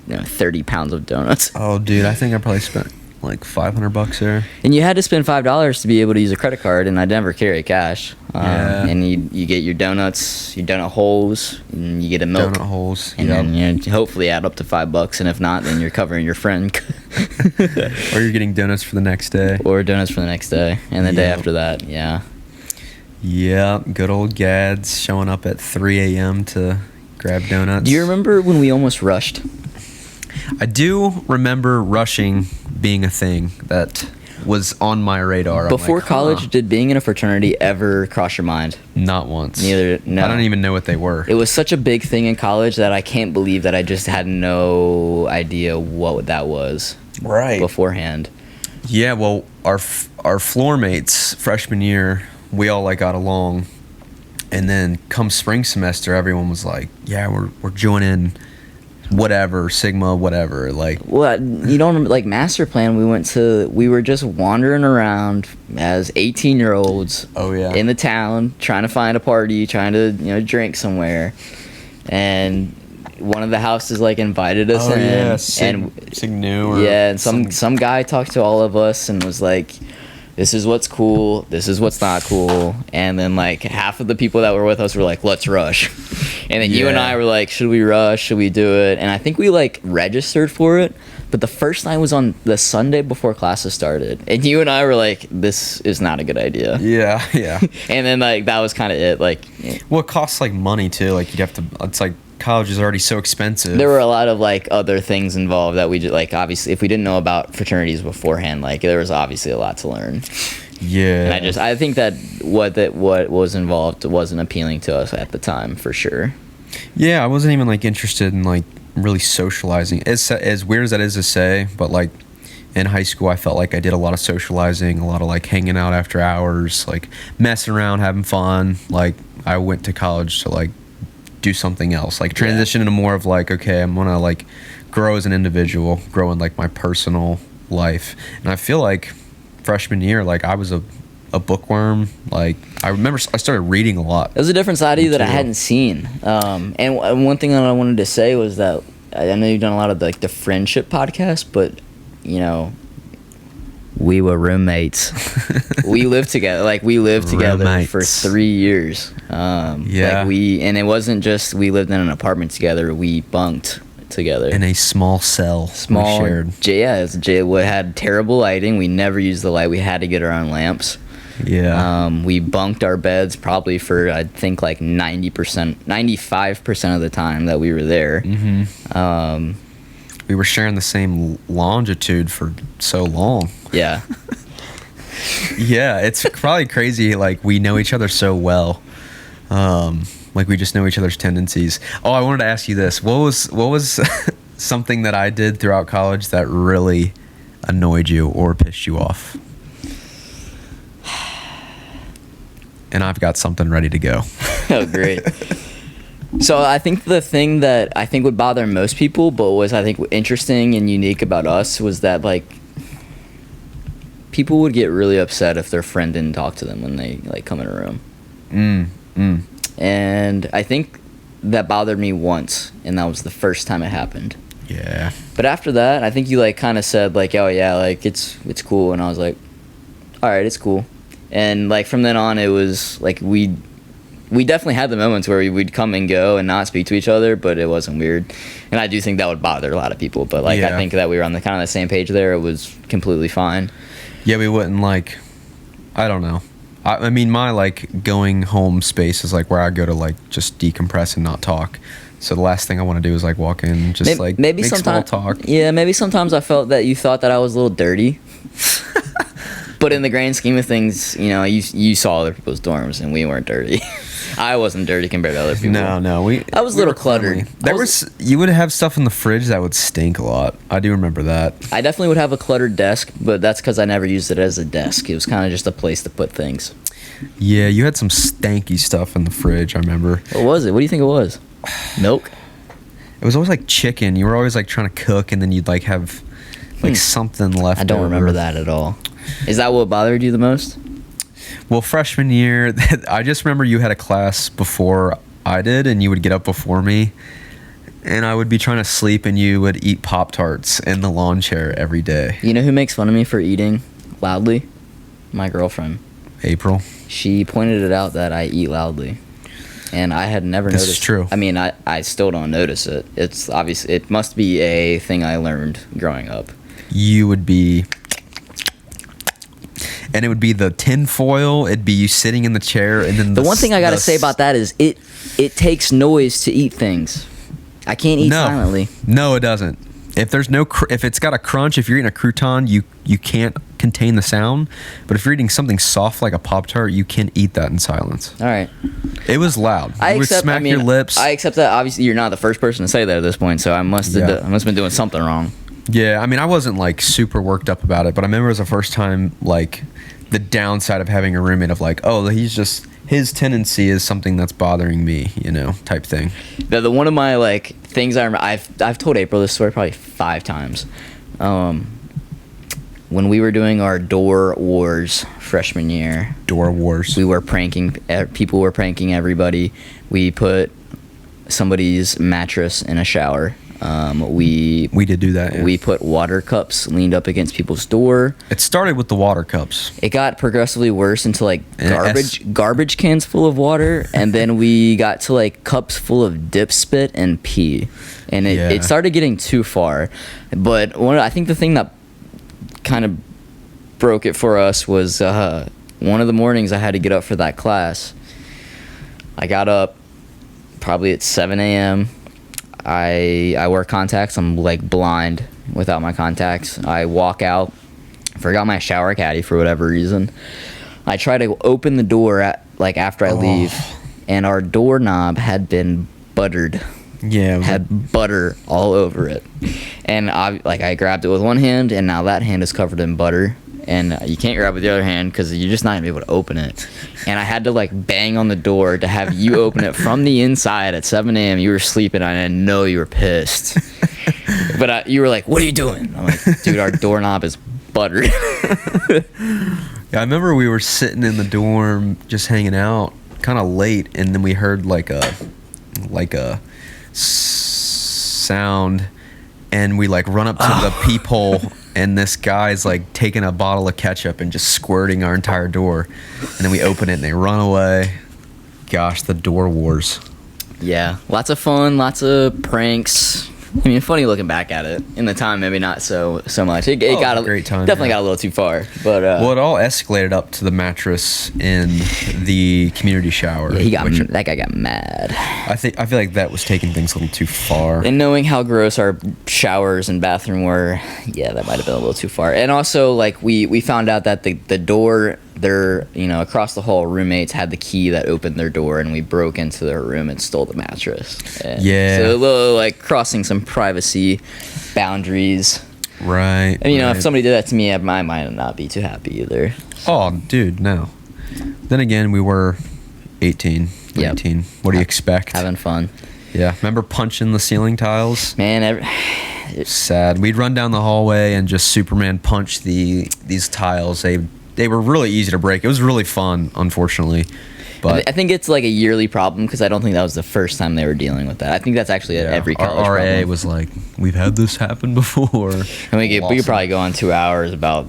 S2: 30 pounds of donuts.
S1: Oh, dude, I think I probably spent like $500 there.
S2: And you had to spend $5 to be able to use a credit card, and I never carry cash. And you get your donuts, your donut holes, and you get a milk.
S1: Donut holes.
S2: And then hopefully add up to $5, and if not, then you're covering your friend.
S1: Or you're getting donuts for the next day.
S2: Or donuts for the next day, and the day after that, yeah.
S1: Yeah, good old Gads showing up at 3 a.m. to grab donuts.
S2: Do you remember when we almost rushed?
S1: I do remember rushing being a thing that was on my radar.
S2: Before college, did being in a fraternity ever cross your mind?
S1: Not once.
S2: Neither. No.
S1: I don't even know what they were.
S2: It was such a big thing in college that I can't believe that I just had no idea what that was.
S1: Right.
S2: Beforehand. Yeah,
S1: well, our floor mates freshman year, we all, like, got along, and then come spring semester, everyone was like, "Yeah, we're joining whatever, Sigma, whatever." Like,
S2: well, you don't remember, like, master plan, we were just wandering around as 18-year-olds
S1: in
S2: the town, trying to find a party, trying to drink somewhere, and one of the houses like invited us in.
S1: Yeah,
S2: and
S1: Signu.
S2: Yeah, and some guy talked to all of us and was like, this is what's cool, this is what's not cool. And then like half of the people that were with us were like, let's rush. And then you and I were like, should we rush? Should we do it? And I think we like registered for it, but the first night was on the Sunday before classes started. And you and I were like, this is not a good idea.
S1: Yeah.
S2: And then like that was kind of it. Like,
S1: well, it costs like money too. Like you'd have to. It's like college is already so expensive.
S2: There were a lot of like other things involved that we just like, obviously if we didn't know about fraternities beforehand, like there was obviously a lot to learn.
S1: Yeah.
S2: And I think that what was involved wasn't appealing to us at the time for sure.
S1: Yeah, I wasn't even like interested in like really socializing. As weird as that is to say, but like in high school I felt like I did a lot of socializing, a lot of like hanging out after hours, like messing around, having fun. Like I went to college to like do something else, like transition into more of like, okay, I'm gonna like grow as an individual, grow in like my personal life. And I feel like freshman year, like I was a bookworm. Like I remember I started reading a lot.
S2: It was a different side of you that I hadn't seen. And one thing that I wanted to say was that I know you've done a lot of like the friendship podcast, but you know, we were roommates. We lived together. Like we lived together
S1: Roommates.
S2: for 3 years.
S1: Yeah.
S2: Like and it wasn't just we lived in an apartment together. We bunked together
S1: In a small cell. We shared.
S2: We had terrible lighting. We never used the light. We had to get our own lamps.
S1: Yeah.
S2: We bunked our beds probably for I think like 95% of the time that we were there.
S1: Mm-hmm. We were sharing the same longitude for so long.
S2: Yeah.
S1: Yeah, it's probably crazy. Like we know each other so well. Like we just know each other's tendencies. Oh, I wanted to ask you this. What was something that I did throughout college that really annoyed you or pissed you off? And I've got something ready to go.
S2: Oh, great. So I think the thing that I think would bother most people, but was I think interesting and unique about us was that like people would get really upset if their friend didn't talk to them when they like come in a room. And I think that bothered me once, and that was the first time it happened.
S1: Yeah.
S2: But after that, I think you like kind of said like, oh yeah, like it's cool, and I was like, all right, it's cool. And like from then on, it was like we definitely had the moments where we'd come and go and not speak to each other, but it wasn't weird. And I do think that would bother a lot of people, but like I think that we were on the kind of the same page there. It was completely fine.
S1: Yeah, we wouldn't like, I don't know. I mean, my like going home space is like where I go to like just decompress and not talk. So the last thing I want to do is like walk in, just maybe make small talk.
S2: Yeah, maybe sometimes I felt that you thought that I was a little dirty. But in the grand scheme of things, you know, you saw other people's dorms and we weren't dirty. I wasn't dirty compared to other people.
S1: No,
S2: I was a little cluttered.
S1: You would have stuff in the fridge that would stink a lot. I do remember that.
S2: I definitely would have a cluttered desk, but that's because I never used it as a desk. It was kind of just a place to put things.
S1: Yeah, you had some stanky stuff in the fridge, I remember.
S2: What was it? What do you think it was? Milk?
S1: It was always like chicken. You were always like trying to cook and then you'd like have like something left.
S2: I don't remember that at all. Is that what bothered you the most?
S1: Well, freshman year, I just remember you had a class before I did, and you would get up before me, and I would be trying to sleep, and you would eat Pop-Tarts in the lawn chair every day.
S2: You know who makes fun of me for eating loudly? My girlfriend.
S1: April.
S2: She pointed it out that I eat loudly, and I had never noticed.
S1: This is true.
S2: I mean, I still don't notice it. It's obvious. It must be a thing I learned growing up.
S1: You would be... And it would be the tin foil. It'd be you sitting in the chair, and then
S2: the one thing I gotta say about that is it takes noise to eat things. I can't eat silently.
S1: No, it doesn't. If there's no, if it's got a crunch, if you're eating a crouton, you can't contain the sound. But if you're eating something soft like a Pop-Tart, you can eat that in silence.
S2: All right.
S1: It was loud. You would smack your lips.
S2: I accept that. Obviously, you're not the first person to say that at this point, so I must have been doing something wrong.
S1: Yeah, I mean, I wasn't like super worked up about it, but I remember it was the first time like the downside of having a roommate of like, oh, his tendency is something that's bothering me, you know, type thing.
S2: The one of my like things I remember, I've told April this story probably 5 times. When we were doing our door wars freshman year.
S1: Door wars.
S2: We were pranking. People were pranking everybody. We put somebody's mattress in a shower. We
S1: did do that. Yeah.
S2: We put water cups leaned up against people's door.
S1: It started with the water cups.
S2: It got progressively worse into like
S1: And
S2: garbage cans full of water, and then we got to like cups full of dip spit and pee, and it started getting too far. But I think the thing that kind of broke it for us was one of the mornings I had to get up for that class. I got up probably at 7 a.m. I wear contacts. I'm like blind without my contacts. I walk out, forgot my shower caddy for whatever reason. I try to open the door after I leave, and our doorknob had been buttered.
S1: Yeah,
S2: had butter all over it, and I grabbed it with one hand, and now that hand is covered in butter. And you can't grab it with the other hand because you're just not gonna be able to open it. And I had to like bang on the door to have you open it from the inside at 7 a.m. You were sleeping, and I know you were pissed. But you were like, "What are you doing?" I'm like, "Dude, our doorknob is buttered."
S1: Yeah, I remember we were sitting in the dorm just hanging out, kind of late, and then we heard like a sound, and we like run up to the peephole. And this guy's like taking a bottle of ketchup and just squirting our entire door. And then we open it and they run away. Gosh, the door wars.
S2: Yeah, lots of fun, lots of pranks. I mean, funny looking back at it. In the time, maybe not so much. It got
S1: a great time.
S2: Definitely got a little too far. But
S1: well, it all escalated up to the mattress in the community shower.
S2: Yeah, that guy got mad.
S1: I feel like that was taking things a little too far.
S2: And knowing how gross our showers and bathroom were, yeah, that might have been a little too far. And also, like we found out that the door, across the hall, roommates had the key that opened their door, and we broke into their room and stole the mattress. And
S1: yeah.
S2: So a little like crossing some privacy boundaries.
S1: Right.
S2: And if somebody did that to me, I might not be too happy either.
S1: Oh, dude, no. Then again, we were 18, 19. Yep. What do you expect?
S2: Having fun.
S1: Yeah. Remember punching the ceiling tiles?
S2: Man,
S1: sad. We'd run down the hallway and just Superman punch these tiles. They were really easy to break. It was really fun, unfortunately. But
S2: I think it's like a yearly problem because I don't think that was the first time they were dealing with that. I think that's actually every college
S1: our RA
S2: problem.
S1: was like, we've had this happen before.
S2: And we could probably go on 2 hours about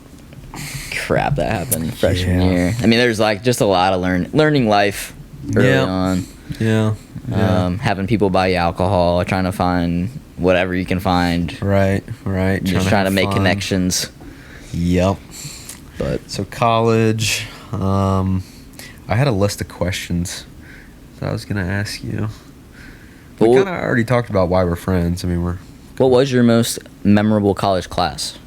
S2: crap that happened freshman year. I mean, there's like just a lot of learning life early on.
S1: Yeah.
S2: Having people buy you alcohol, trying to find whatever you can find.
S1: Right.
S2: Just trying to make connections.
S1: Yep.
S2: But
S1: so college, I had a list of questions that I was gonna ask you. We kind of already talked about why we're friends. I mean,
S2: What was your most memorable college class?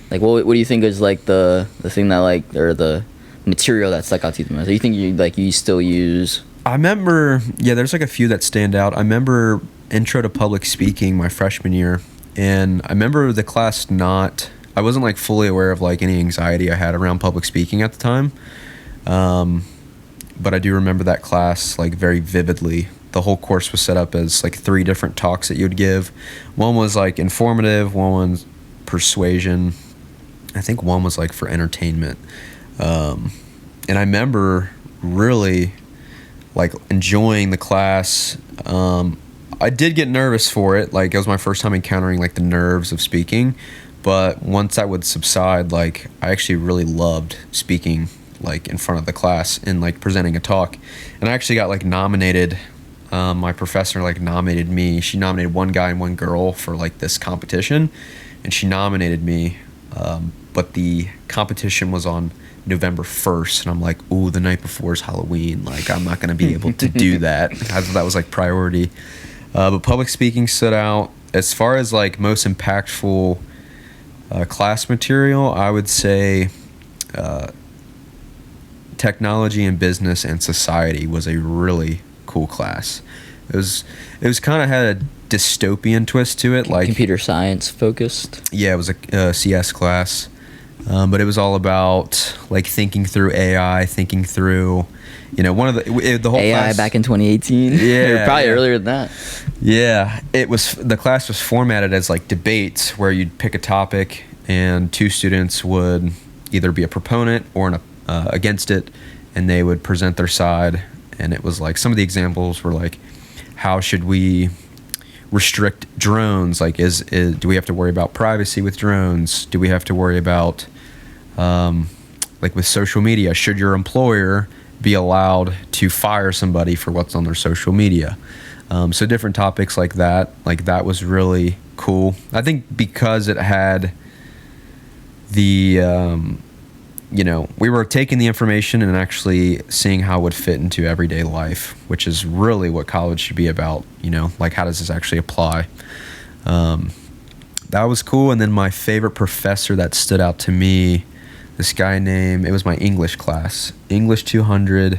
S2: Like, what do you think is like the thing that or the material that stuck out to you the most? Do you think you still use?
S1: I remember, there's like a few that stand out. I remember Intro to Public Speaking my freshman year, and I remember the class I wasn't like fully aware of like any anxiety I had around public speaking at the time. But I do remember that class like very vividly. The whole course was set up as like 3 different talks that you would give. One was like informative, one was persuasion. I think one was like for entertainment. And I remember really like enjoying the class. I did get nervous for it. Like it was my first time encountering like the nerves of speaking. But once that would subside, like I actually really loved speaking like in front of the class and like presenting a talk. And I actually got like nominated. My professor like nominated me. She nominated one guy and one girl for like this competition, and she nominated me. But the competition was on November 1st, and I'm like, ooh, the night before is Halloween. Like I'm not gonna be able to do that. I thought that was like priority. But public speaking stood out. As far as like most impactful class material, I would say technology and business and society was a really cool class. It was kind of had a dystopian twist to it, like
S2: computer science focused.
S1: Yeah, it was a CS class, but it was all about like thinking through AI, thinking through, one of the whole
S2: AI
S1: class,
S2: back in 2018.
S1: Yeah,
S2: probably earlier than that.
S1: Yeah, the class was formatted as like debates where you'd pick a topic and 2 students would either be a proponent or against it, and they would present their side. And it was like some of the examples were like, how should we restrict drones? Like, do we have to worry about privacy with drones? Do we have to worry about, like with social media, should your employer be allowed to fire somebody for what's on their social media? So different topics like that was really cool. I think because it had the, we were taking the information and actually seeing how it would fit into everyday life, which is really what college should be about, like how does this actually apply? That was cool. And then my favorite professor that stood out to me, this guy named, it was my English class, English 200.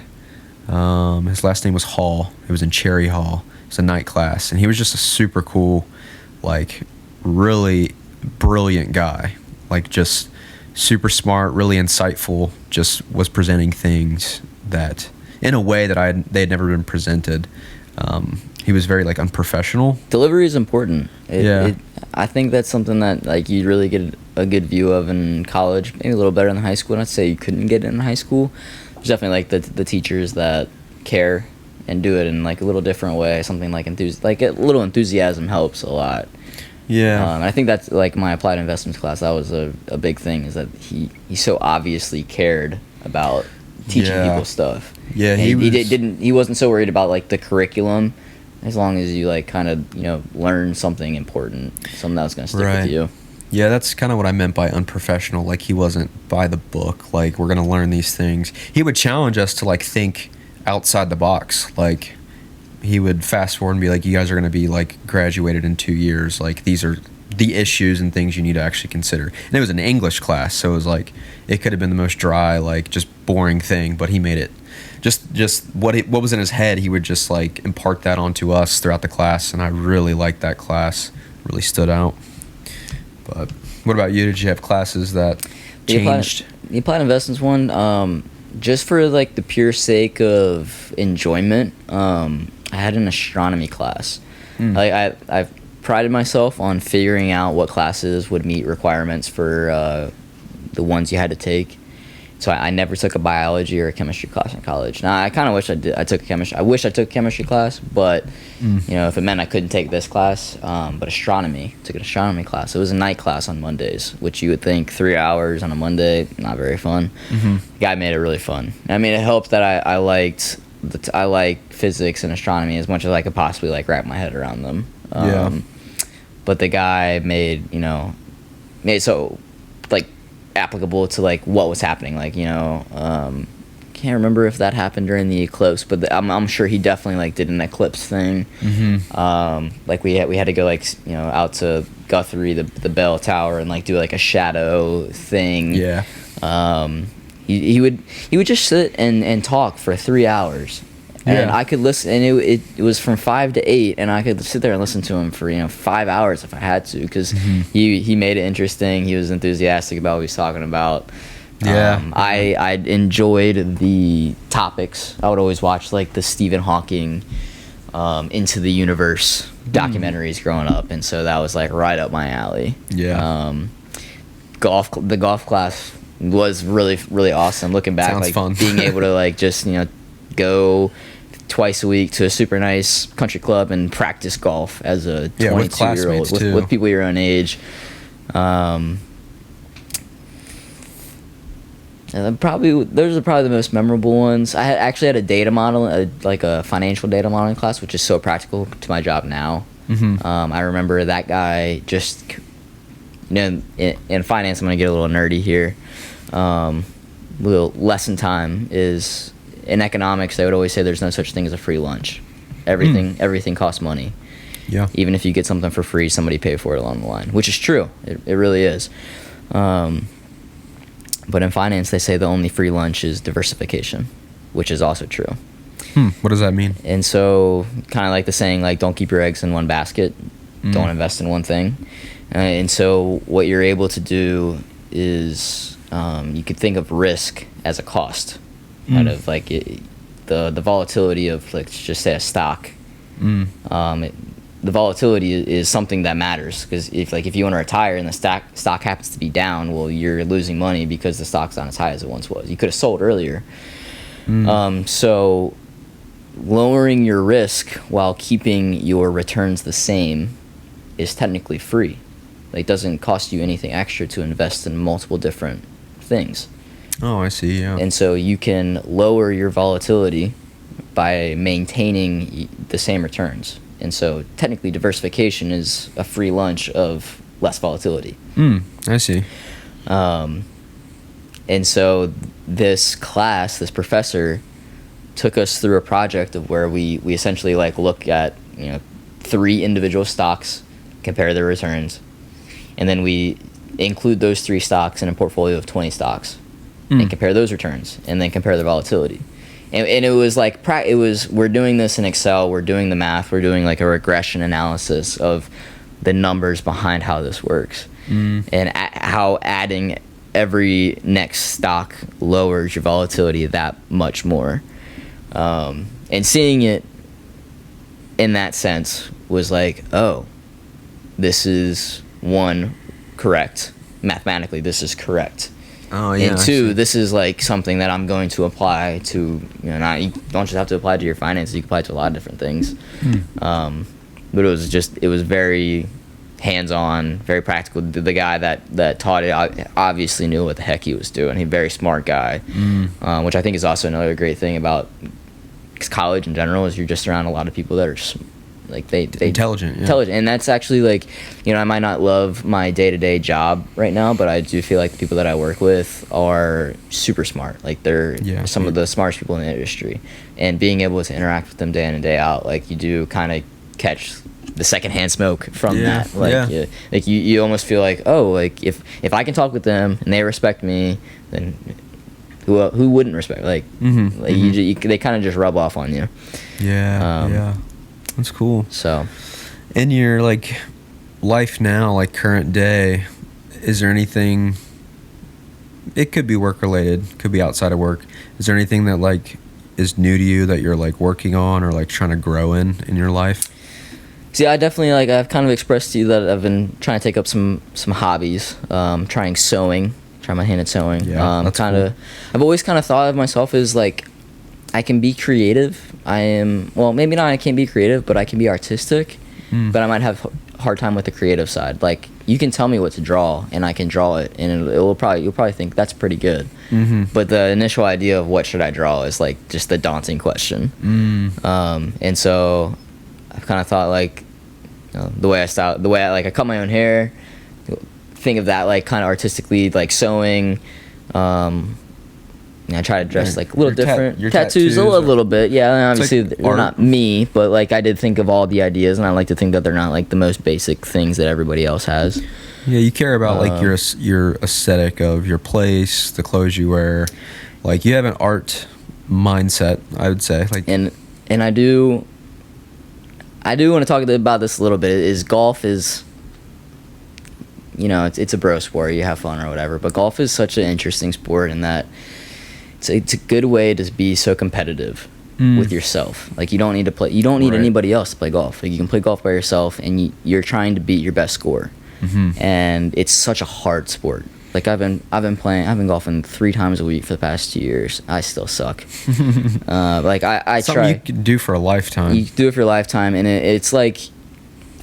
S1: His last name was Hall. It was in Cherry Hall. It's a night class. And he was just a super cool, like really brilliant guy, like just super smart, really insightful, just was presenting things that in a way that they had never been presented. He was very like unprofessional.
S2: Delivery is important. I think that's something that like you really get a good view of in college, maybe a little better in high school. Not to say you couldn't get it in high school. There's definitely like the teachers that care and do it in like a little different way. Something like like a little enthusiasm helps a lot.
S1: Yeah.
S2: I think that's like my applied investments class. That was a big thing, is that he so obviously cared about teaching people stuff.
S1: Yeah,
S2: he wasn't so worried about like the curriculum, as long as you like kind of learn something important, something that was going to stick with you.
S1: Yeah, that's kind of what I meant by unprofessional. Like he wasn't by the book. Like we're going to learn these things. He would challenge us to like think outside the box. Like he would fast forward and be like, you guys are going to be like graduated in 2 years. Like these are the issues and things you need to actually consider. And it was an English class, so it was like it could have been the most dry, like just boring thing, but he made it just what was in his head. He would just like impart that onto us throughout the class, and I really liked that class. Really stood out. But what about you? Did you have classes that changed?
S2: The applied investments one, just for like the pure sake of enjoyment, I had an astronomy class. Like I've prided myself on figuring out what classes would meet requirements for the ones you had to take. So I never took a biology or a chemistry class in college. Now I kind of wish I did. I wish I took a chemistry class, but if it meant I couldn't take this class. But astronomy, took an astronomy class. It was a night class on Mondays, which you would think 3 hours on a Monday, not very fun. The guy made it really fun. I mean, it helped that I liked physics and astronomy as much as I could possibly like wrap my head around them. But the guy made it so like applicable to like what was happening. Like can't remember if that happened during the eclipse, but I'm sure he definitely like did an eclipse thing. Like we had to go like out to Guthrie, the bell tower, and like do like a shadow thing. He would just sit and talk for 3 hours. And I could listen, and it was from 5 to 8, and I could sit there and listen to him for 5 hours if I had to, because he made it interesting. He was enthusiastic about what he was talking about. I enjoyed the topics. I would always watch like the Stephen Hawking Into the Universe documentaries growing up, and so that was like right up my alley. The golf class was really, really awesome. Looking back,
S1: sounds
S2: like
S1: fun.
S2: Being able to like just go twice a week to a super nice country club and practice golf as a 22-year-old with people your own age. And those are probably the most memorable ones. I actually had a data model, like a financial data modeling class, which is so practical to my job now. I remember that guy just, in finance, I'm going to get a little nerdy here. Little lesson time is, in economics, they would always say there's no such thing as a free lunch. Everything costs money. Even if you get something for free, somebody paid for it along the line, which is true. It really is. But in finance, they say the only free lunch is diversification, which is also true.
S1: What does that mean?
S2: And so, kind of like the saying, like, don't keep your eggs in one basket. Don't invest in one thing. And so what you're able to do is you could think of risk as a cost. Kind of like the volatility of, like, let's just say a stock. The volatility is something that matters, because if you want to retire and the stock happens to be down, well, you're losing money because the stock's not as high as it once was. You could have sold earlier. So lowering your risk while keeping your returns the same is technically free. Like, it doesn't cost you anything extra to invest in multiple different things.
S1: Oh, I see. Yeah.
S2: And so you can lower your volatility by maintaining the same returns. And so technically diversification is a free lunch of less volatility.
S1: I see.
S2: And so this professor took us through a project of where we essentially like look at, 3 individual stocks, compare their returns, and then we include those 3 stocks in a portfolio of 20 stocks and compare those returns and then compare the volatility. And it was like, we're doing this in Excel, we're doing the math, we're doing like a regression analysis of the numbers behind how this works and how adding every next stock lowers your volatility that much more. And seeing it in that sense was like, oh, this is one, correct. Mathematically, this is correct.
S1: Oh, yeah.
S2: And 2, this is like something that I'm going to apply to, you don't just have to apply to your finances, you can apply it to a lot of different things. But it was very hands-on, very practical. The guy that taught it obviously knew what the heck he was doing. He's a very smart guy, which I think is also another great thing about college in general, is you're just around a lot of people that are like they
S1: intelligent,
S2: and that's actually like, I might not love my day-to-day job right now, but I do feel like the people that I work with are super smart. Like they're some of the smartest people in the industry, and being able to interact with them day in and day out, like you do kind of catch the secondhand smoke from that. Like like you almost feel like, oh, like if I can talk with them and they respect me, then who wouldn't respect? Like, they kind of just rub off on you.
S1: Yeah. That's cool.
S2: So,
S1: in your like life now, like current day, is there anything? It could be work related, could be outside of work. Is there anything that like is new to you that you're like working on or like trying to grow in your life?
S2: See, I definitely I've kind of expressed to you that I've been trying to take up some hobbies, trying sewing, try my hand at sewing.
S1: Yeah, that's cool.
S2: I've always kind of thought of myself as like, I can be creative. Maybe not I can't be creative, but I can be artistic. But I might have a hard time with the creative side. Like, you can tell me what to draw, and I can draw it, and you'll probably think that's pretty good. But the initial idea of what should I draw is like just the daunting question. And so I've kind of thought like, the way I cut my own hair, think of that like kind of artistically, like sewing. I try to dress like a little different.
S1: Your
S2: tattoos a little bit, yeah. Obviously, like they're not me, but like I did think of all the ideas, and I like to think that they're not like the most basic things that everybody else has.
S1: Yeah, you care about like your aesthetic of your place, the clothes you wear. Like you have an art mindset, I would say. Like,
S2: and I do want to talk about this a little bit. Is golf is, it's a bro sport. You have fun or whatever, but golf is such an interesting sport in that. It's a good way to be so competitive with yourself. Like you don't need anybody else to play golf. Like you can play golf by yourself, and you're trying to beat your best score. And it's such a hard sport. Like I've been golfing 3 times a week for the past 2 years. I still suck. Like I
S1: something
S2: try.
S1: You can do for a lifetime.
S2: You do it for a lifetime, and it's like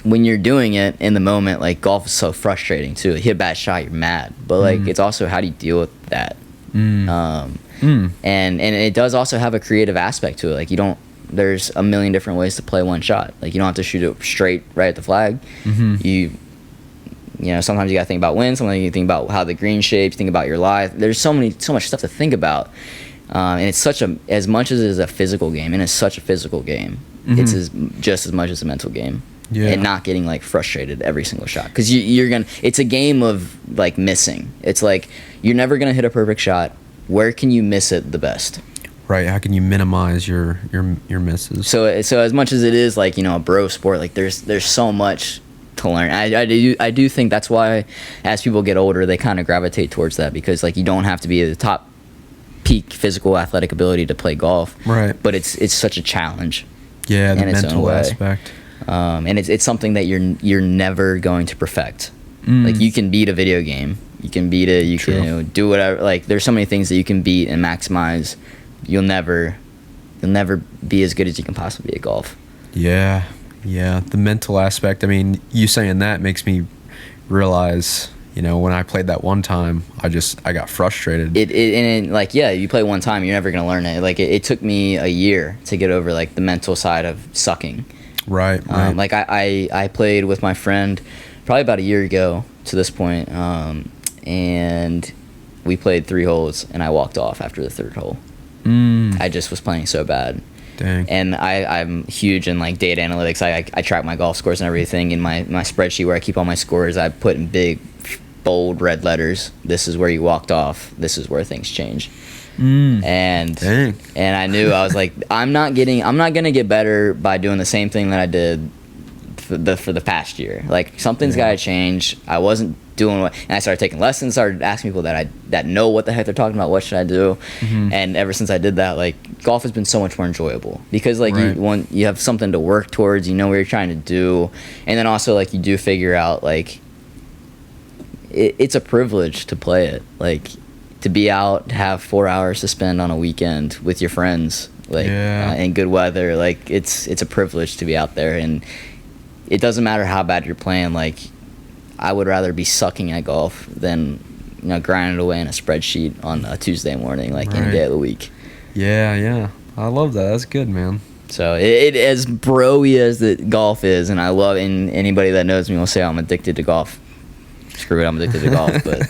S2: when you're doing it in the moment. Like golf is so frustrating too. You hit a bad shot, you're mad. But like it's also how do you deal with that? And it does also have a creative aspect to it. Like there's a million different ways to play one shot. Like you don't have to shoot it straight right at the flag. Sometimes you gotta think about wind, sometimes you think about how the green shapes, think about your lie. There's so much stuff to think about. And it's as much as it is a physical game, and it's such a physical game, it's just as much as a mental game. And not getting like frustrated every single shot, because it's a game of like missing. It's like you're never gonna hit a perfect shot. Where can you miss it the best?
S1: Right. How can you minimize your misses?
S2: So as much as it is like a bro sport, like there's so much to learn. I do think that's why as people get older they kind of gravitate towards that, because like you don't have to be at the top peak physical athletic ability to play golf.
S1: Right.
S2: But it's such a challenge.
S1: Yeah, the mental aspect.
S2: And it's something that you're never going to perfect. Like you can beat a video game, you can beat it, you can do whatever. Like there's so many things that you can beat and maximize. You'll never you'll never be as good as you can possibly be at golf.
S1: Yeah, the mental aspect. I mean, you saying that makes me realize, you know, when I played that one time, I got frustrated.
S2: You play one time, you're never gonna learn it. Like it took me a year to get over like the mental side of sucking.
S1: Right.
S2: Like I played with my friend probably about a year ago to this point, and we played 3 holes, and I walked off after the 3rd hole. I just was playing so bad.
S1: Dang.
S2: And I'm huge in like data analytics. I track my golf scores and everything in my spreadsheet where I keep all my scores. I put in big, bold red letters, this is where you walked off, this is where things change. And
S1: Dang.
S2: And I knew, I was like, I'm not gonna get better by doing the same thing that I did for the past year. Like something's gotta change. I wasn't doing what, and I started taking lessons, started asking people that know what the heck they're talking about, what should I do. And ever since I did that, like golf has been so much more enjoyable because like you have something to work towards, you know what you're trying to do, and then also like you do figure out like it's a privilege to play it, like to be out, to have 4 hours to spend on a weekend with your friends, like in good weather. Like it's a privilege to be out there, and it doesn't matter how bad you're playing. Like I would rather be sucking at golf than, you know, grinding away in a spreadsheet on a Tuesday morning, like any day of the week.
S1: Yeah. I love that. That's good, man.
S2: So it as bro-y as the golf is, and I love, and anybody that knows me will say I'm addicted to golf. Screw it, I'm addicted to golf, but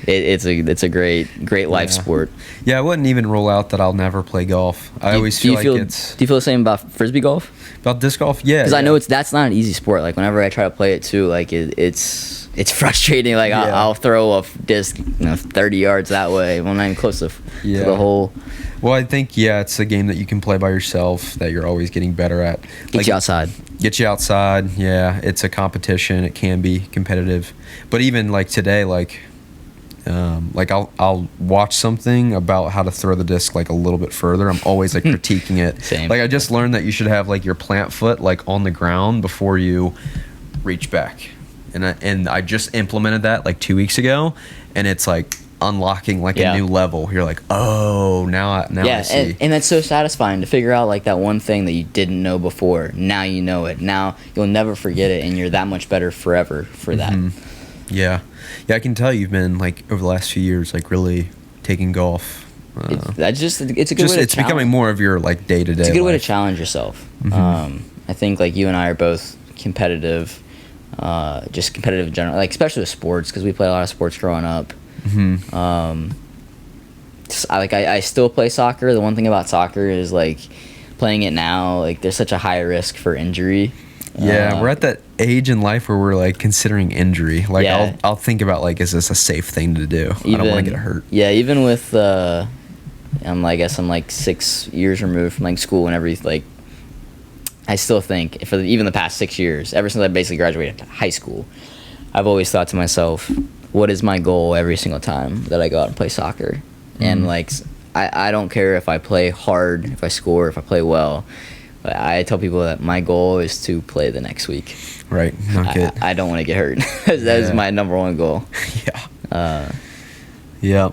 S2: it's a great life sport.
S1: Yeah, I wouldn't even rule out that I'll never play golf. I always feel like it's...
S2: Do you feel the same about frisbee golf?
S1: About disc golf? Yeah.
S2: Because I know that's not an easy sport. Like whenever I try to play it too, like it's frustrating. Like I'll throw a disc 30 yards that way. Well, not even close to the hole.
S1: Well, I think, it's a game that you can play by yourself that you're always getting better at.
S2: Get you outside.
S1: Yeah. It's a competition. It can be competitive. But even like today, like I'll watch something about how to throw the disc like a little bit further. I'm always like critiquing it.
S2: Same.
S1: Like I just learned that you should have like your plant foot like on the ground before you reach back. And I just implemented that like 2 weeks ago, and it's like unlocking like a new level. You're like, oh, now I see.
S2: And that's so satisfying to figure out like that one thing that you didn't know before. Now you know it. Now you'll never forget it, and you're that much better forever for that.
S1: Yeah, I can tell you've been like over the last few years like really taking golf.
S2: It's a good way to
S1: it's becoming more of your like day-to-day.
S2: It's a good way to
S1: life.
S2: challenge yourself. I think like you and I are both competitive, just competitive in general, like especially with sports, because we play a lot of sports growing up. I still play soccer. The one thing about soccer is like playing it now, like there's such a high risk for injury.
S1: We're at that age in life where we're like considering injury. Like I'll think about like, is this a safe thing to do? I don't want to get hurt.
S2: Yeah, even with I guess I'm like 6 years removed from like school and everything. Like I still think for even the past 6 years, ever since I basically graduated high school, I've always thought to myself, what is my goal every single time that I go out and play soccer? And like I don't care if I play hard, if I score, if I play well. But I tell people that my goal is to play the next week.
S1: Right.
S2: I don't want to get hurt. That is my number one goal.
S1: Yeah.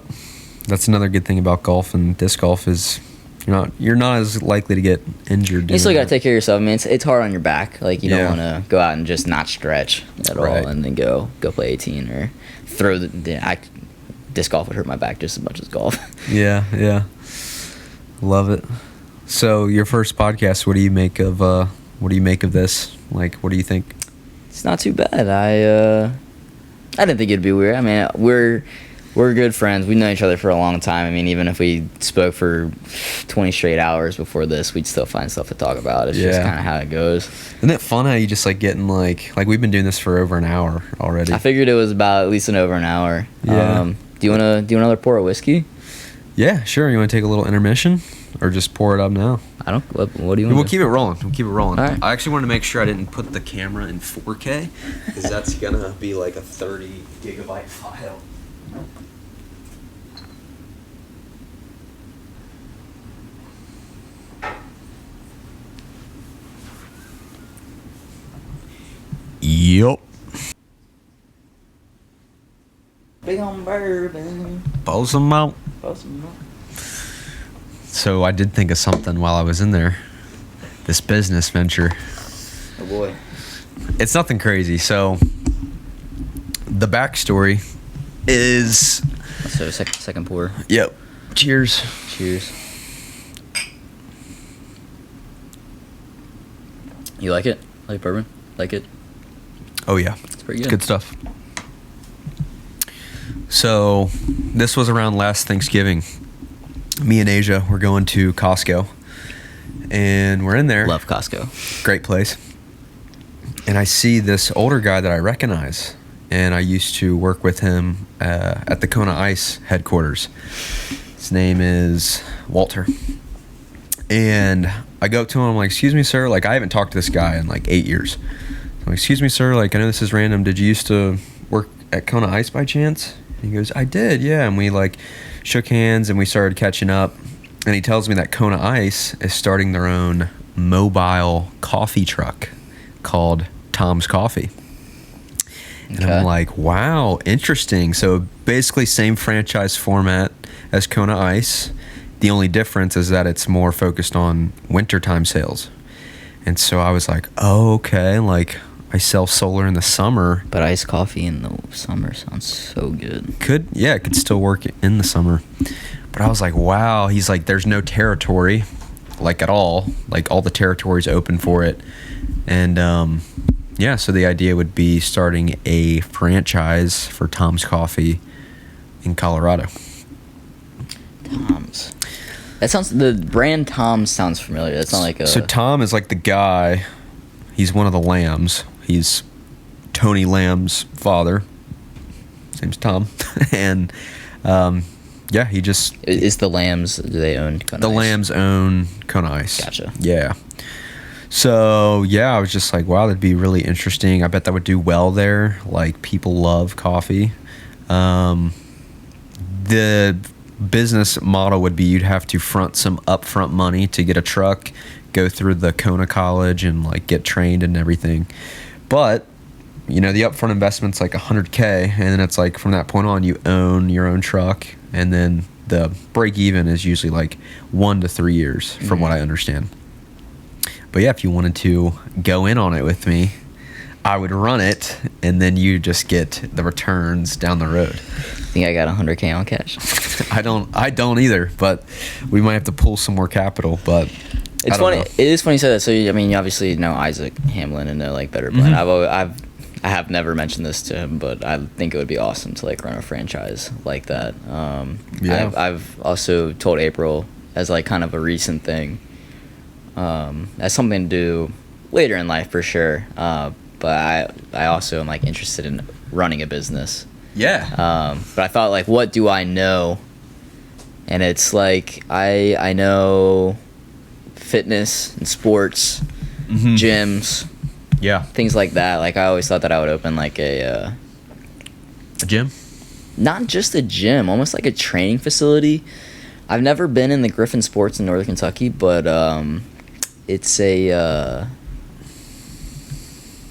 S1: That's another good thing about golf and disc golf is you're not as likely to get injured.
S2: You still got to take care of yourself. I mean, it's hard on your back. Like you don't want to go out and just not stretch at all, and then go play 18 or throw disc golf would hurt my back just as much as golf.
S1: Yeah. Love it. So your first podcast, what do you make of this? Like, what do you think?
S2: It's not too bad. I didn't think it'd be weird. I mean, we're good friends. We've known each other for a long time. I mean, even if we spoke for 20 straight hours before this, we'd still find stuff to talk about. It's just kind of how it goes.
S1: Isn't it fun how you just like getting like we've been doing this for over an hour already?
S2: I figured it was about at least over an hour.
S1: Yeah.
S2: Do you another pour of whiskey?
S1: Yeah, sure. You want to take a little intermission? Or just pour it up now?
S2: I don't. What do you want?
S1: We'll keep it rolling. All
S2: right.
S1: I actually wanted to make sure I didn't put the camera in 4K, because that's gonna be like a 30 gigabyte file. Yup. Big on bourbon. Bow some out. So I did think of something while I was in there. This business venture.
S2: Oh boy.
S1: It's nothing crazy. So the backstory is.
S2: So second pour.
S1: Yep. Cheers.
S2: Cheers. You like it? Like bourbon? Like it?
S1: Oh yeah.
S2: It's pretty good.
S1: It's good stuff. So this was around last Thanksgiving. Me and Asia were going to Costco, and we're in there.
S2: Love Costco.
S1: Great place. And I see this older guy that I recognize, and I used to work with him at the Kona Ice headquarters. His name is Walter. And I go up to him, I'm like, excuse me, sir. Like, I haven't talked to this guy in like 8 years. I'm like, excuse me, sir. Like, I know this is random. Did you used to work at Kona Ice by chance? And he goes, I did, yeah. And we like shook hands and we started catching up. And he tells me that Kona Ice is starting their own mobile coffee truck called Tom's Coffee. And I'm like, wow, interesting. So basically same franchise format as Kona Ice. The only difference is that it's more focused on wintertime sales. And so I was like, oh, okay, like I sell solar in the summer.
S2: But iced coffee in the summer sounds so good.
S1: It could still work in the summer. But I was like, wow. He's like, there's no territory, like at all. Like all the territory's open for it. And yeah, so the idea would be starting a franchise for Tom's Coffee in Colorado.
S2: Tom's. The brand Tom's sounds familiar. That's not like a...
S1: So Tom is like the guy. He's one of the Lambs. He's Tony Lamb's father. His name's Tom. And yeah, he just...
S2: Is the Lambs, do they own Kona
S1: The
S2: Ice?
S1: Lambs own Kona Ice.
S2: Gotcha.
S1: Yeah. So yeah, I was just like, wow, that'd be really interesting. I bet that would do well there. Like, people love coffee. The business model would be you'd have to front some upfront money to get a truck, go through the Kona College and like get trained and everything. But you know, the upfront investment's like $100K, and then it's like from that point on you own your own truck, and then the break even is usually like 1 to 3 years from what I understand. But yeah, if you wanted to go in on it with me, I would run it, and then you just get the returns down the road.
S2: I think I got $100K on cash.
S1: I don't either, but we might have to pull some more capital. But
S2: it's funny. It is funny you said that. So I mean, you obviously know Isaac Hamlin and know like Better Blend. I have never mentioned this to him, but I think it would be awesome to like run a franchise like that.
S1: Yeah.
S2: I've also told April as like kind of a recent thing, as something to do later in life for sure. But I also am like interested in running a business.
S1: Yeah.
S2: But I thought like, what do I know? And it's like I know fitness and sports, gyms,
S1: yeah,
S2: things like that. Like I always thought that I would open like a
S1: gym,
S2: not just a gym, almost like a training facility. I've never been in the Griffin Sports in Northern Kentucky, but it's a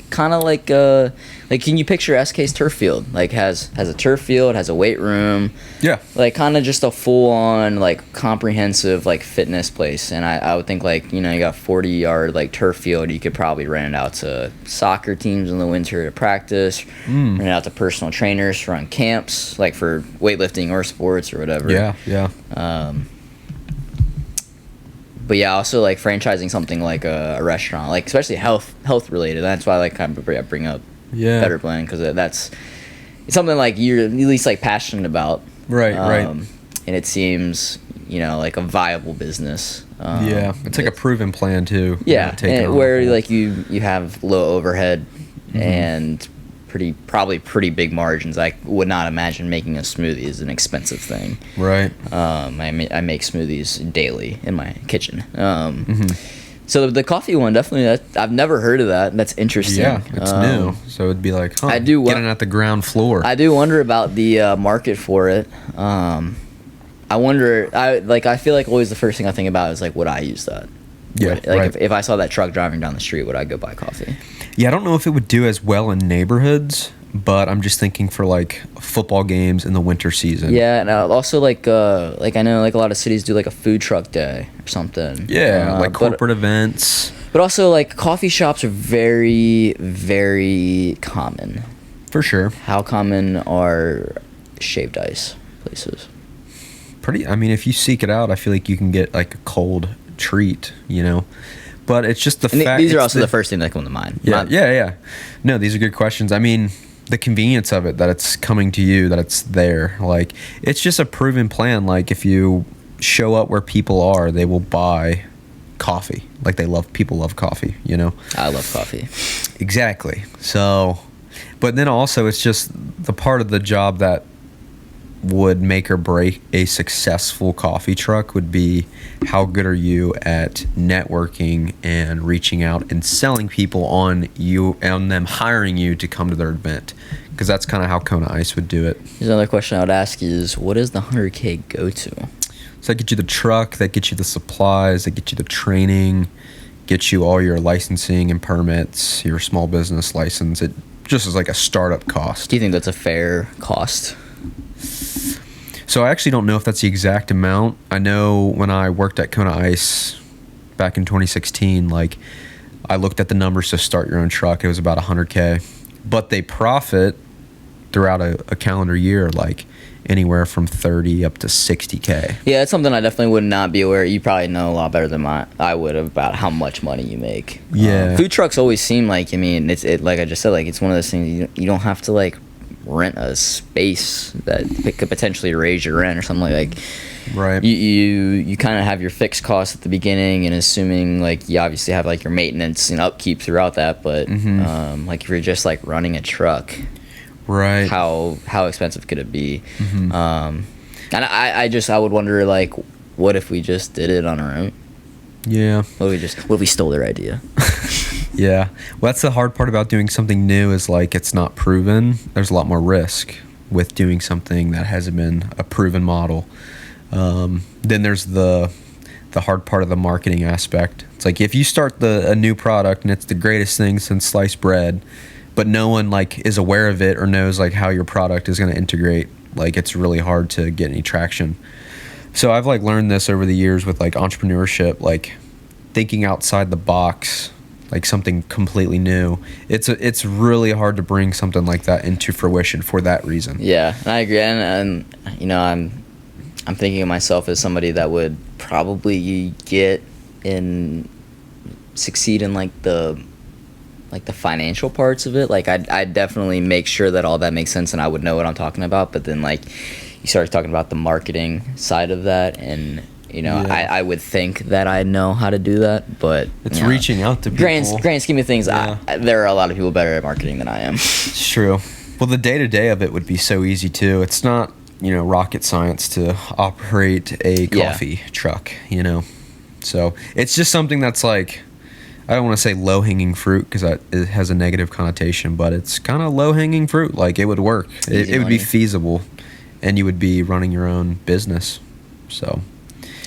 S2: kind of like can you picture SK's turf field? Like has a turf field, has a weight room.
S1: Yeah.
S2: Like kind of just a full on like comprehensive like fitness place. And I would think like, you know, you got 40-yard like turf field, you could probably rent it out to soccer teams in the winter to practice, rent it out to personal trainers to run camps like for weightlifting or sports or whatever.
S1: Yeah.
S2: But yeah, also like franchising something like a restaurant, like especially health related. That's why I like kind of bring up Better Blend, because it's something like you're at least like passionate about.
S1: Right.
S2: And it seems, you know, like a viable business.
S1: Yeah, it's like a proven plan too.
S2: Yeah, and where like you have low overhead and probably pretty big margins. I would not imagine making a smoothie is an expensive thing.
S1: Right.
S2: I make smoothies daily in my kitchen. So the coffee one, definitely, I've never heard of that. That's interesting.
S1: Yeah, it's new. So it'd be like, getting at the ground floor.
S2: I do wonder about the market for it. I wonder, I feel like always the first thing I think about is like, would I use that?
S1: Yeah,
S2: Like if I saw that truck driving down the street, would I go buy coffee?
S1: Yeah, I don't know if it would do as well in neighborhoods, but I'm just thinking for like football games in the winter season.
S2: Yeah, and also like I know like a lot of cities do like a food truck day or something.
S1: Yeah, like corporate events.
S2: But also like coffee shops are very, very common.
S1: For sure.
S2: How common are shaved ice places?
S1: I mean, if you seek it out, I feel like you can get like a cold treat, you know. But it's just the fact.
S2: These are also the first thing that come to mind.
S1: Yeah. No, these are good questions. I mean, the convenience of it, that it's coming to you, that it's there. Like, it's just a proven plan. Like, if you show up where people are, they will buy coffee. Like, people love coffee, you know?
S2: I love coffee.
S1: Exactly. So, but then also it's just the part of the job that would make or break a successful coffee truck would be how good are you at networking and reaching out and selling people on them hiring you to come to their event, because that's kind of how Kona Ice would do it.
S2: There's another question I would ask is, what does the 100K go to?
S1: So that gets you the truck, that gets you the supplies, that gets you the training, gets you all your licensing and permits, your small business license. It just is like a startup cost.
S2: Do you think that's a fair cost?
S1: So I actually don't know if that's the exact amount. I know when I worked at Kona Ice back in 2016, like, I looked at the numbers to start your own truck. It was about 100K, but they profit throughout a calendar year, like anywhere from 30 up to 60K.
S2: Yeah, it's something I definitely would not be aware. You probably know a lot better than I would about how much money you make.
S1: Yeah.
S2: Food trucks always seem like, I mean, it's like I just said, like, it's one of those things you don't have to like rent a space that could potentially raise your rent or something like.
S1: Right.
S2: You kind of have your fixed costs at the beginning, and assuming like you obviously have like your maintenance and upkeep throughout that, but like if you're just like running a truck,
S1: right,
S2: how expensive could it be? And I would wonder, like, what if we just did it on our own?
S1: Yeah.
S2: What if we stole their idea?
S1: Yeah. Well, that's the hard part about doing something new, is like it's not proven. There's a lot more risk with doing something that hasn't been a proven model. Then there's the hard part of the marketing aspect. It's like if you start a new product and it's the greatest thing since sliced bread, but no one like is aware of it or knows like how your product is going to integrate, like it's really hard to get any traction. So I've like learned this over the years with like entrepreneurship, like thinking outside the box, like something completely new. It's really hard to bring something like that into fruition for that reason.
S2: Yeah, and I agree. And you know, I'm thinking of myself as somebody that would probably succeed in like the financial parts of it. Like I'd definitely make sure that all that makes sense and I would know what I'm talking about. But then like you start talking about the marketing side of that, and you know, yeah. I would think that I know how to do that, but
S1: it's reaching out to people.
S2: Grand scheme of things, yeah. There are a lot of people better at marketing than I am.
S1: It's true. Well, the day-to-day of it would be so easy too. It's not, you know, rocket science to operate a coffee truck, you know. So it's just something that's like, I don't want to say low-hanging fruit because it has a negative connotation, but it's kind of low-hanging fruit. Like, it would work. It would be feasible, and you would be running your own business. So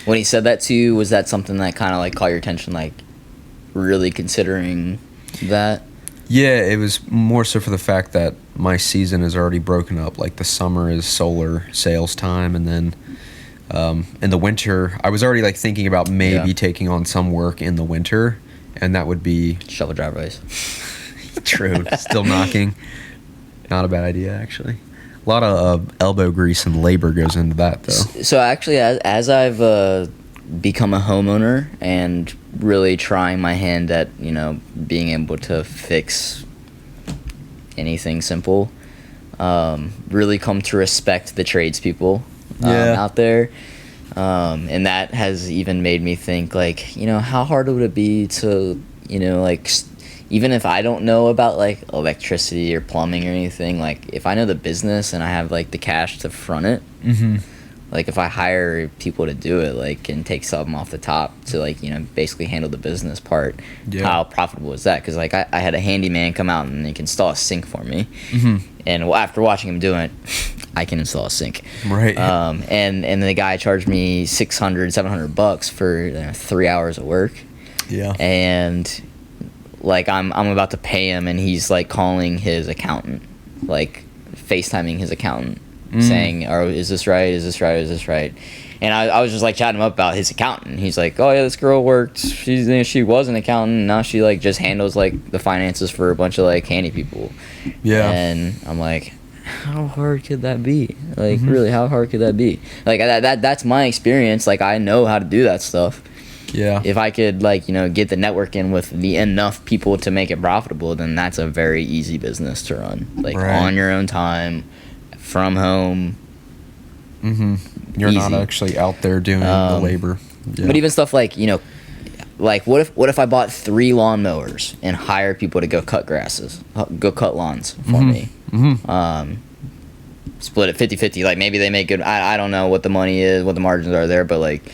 S2: when he said that to you, was that something that kind of like caught your attention, like really considering that?
S1: Yeah, it was more so for the fact that my season is already broken up. Like, the summer is solar sales time, and then in the winter, I was already like thinking about maybe taking on some work in the winter, and that would be
S2: shovel driveways.
S1: True. Still knocking. Not a bad idea, actually. A lot of elbow grease and labor goes into that, though.
S2: So actually, as I've become a homeowner and really trying my hand at, you know, being able to fix anything simple, really come to respect the tradespeople out there. And that has even made me think, like, you know, how hard would it be to, you know, like, even if I don't know about like electricity or plumbing or anything, like if I know the business and I have like the cash to front it, like if I hire people to do it, like, and take something off the top to, like, you know, basically handle the business part, how profitable is that? Because like I had a handyman come out and he can install a sink for me, and after watching him do it, I can install a sink.
S1: Right.
S2: And the guy charged me $600-$700 for 3 hours of work.
S1: Yeah.
S2: And like I'm about to pay him, and he's like calling his accountant like FaceTiming his accountant, saying, "Oh, is this right? Is this right? Is this right?" And I was just like chatting him up about his accountant. He's like, "Oh yeah, this girl worked. She was an accountant. And now she like just handles like the finances for a bunch of like handy people."
S1: Yeah.
S2: And I'm like, how hard could that be? Like, really, how hard could that be? Like, that's my experience. Like, I know how to do that stuff.
S1: Yeah.
S2: If I could, like, you know, get the network in with the enough people to make it profitable, then that's a very easy business to run. Like, on your own time, from home.
S1: You're
S2: easy.
S1: not actually out there doing the labor. Yeah.
S2: But even stuff like, you know, like, what if I bought 3 lawnmowers and hired people to go cut go cut lawns for me? Split it 50-50. Like, maybe they make good. I don't know what the money is, what the margins are there, but like,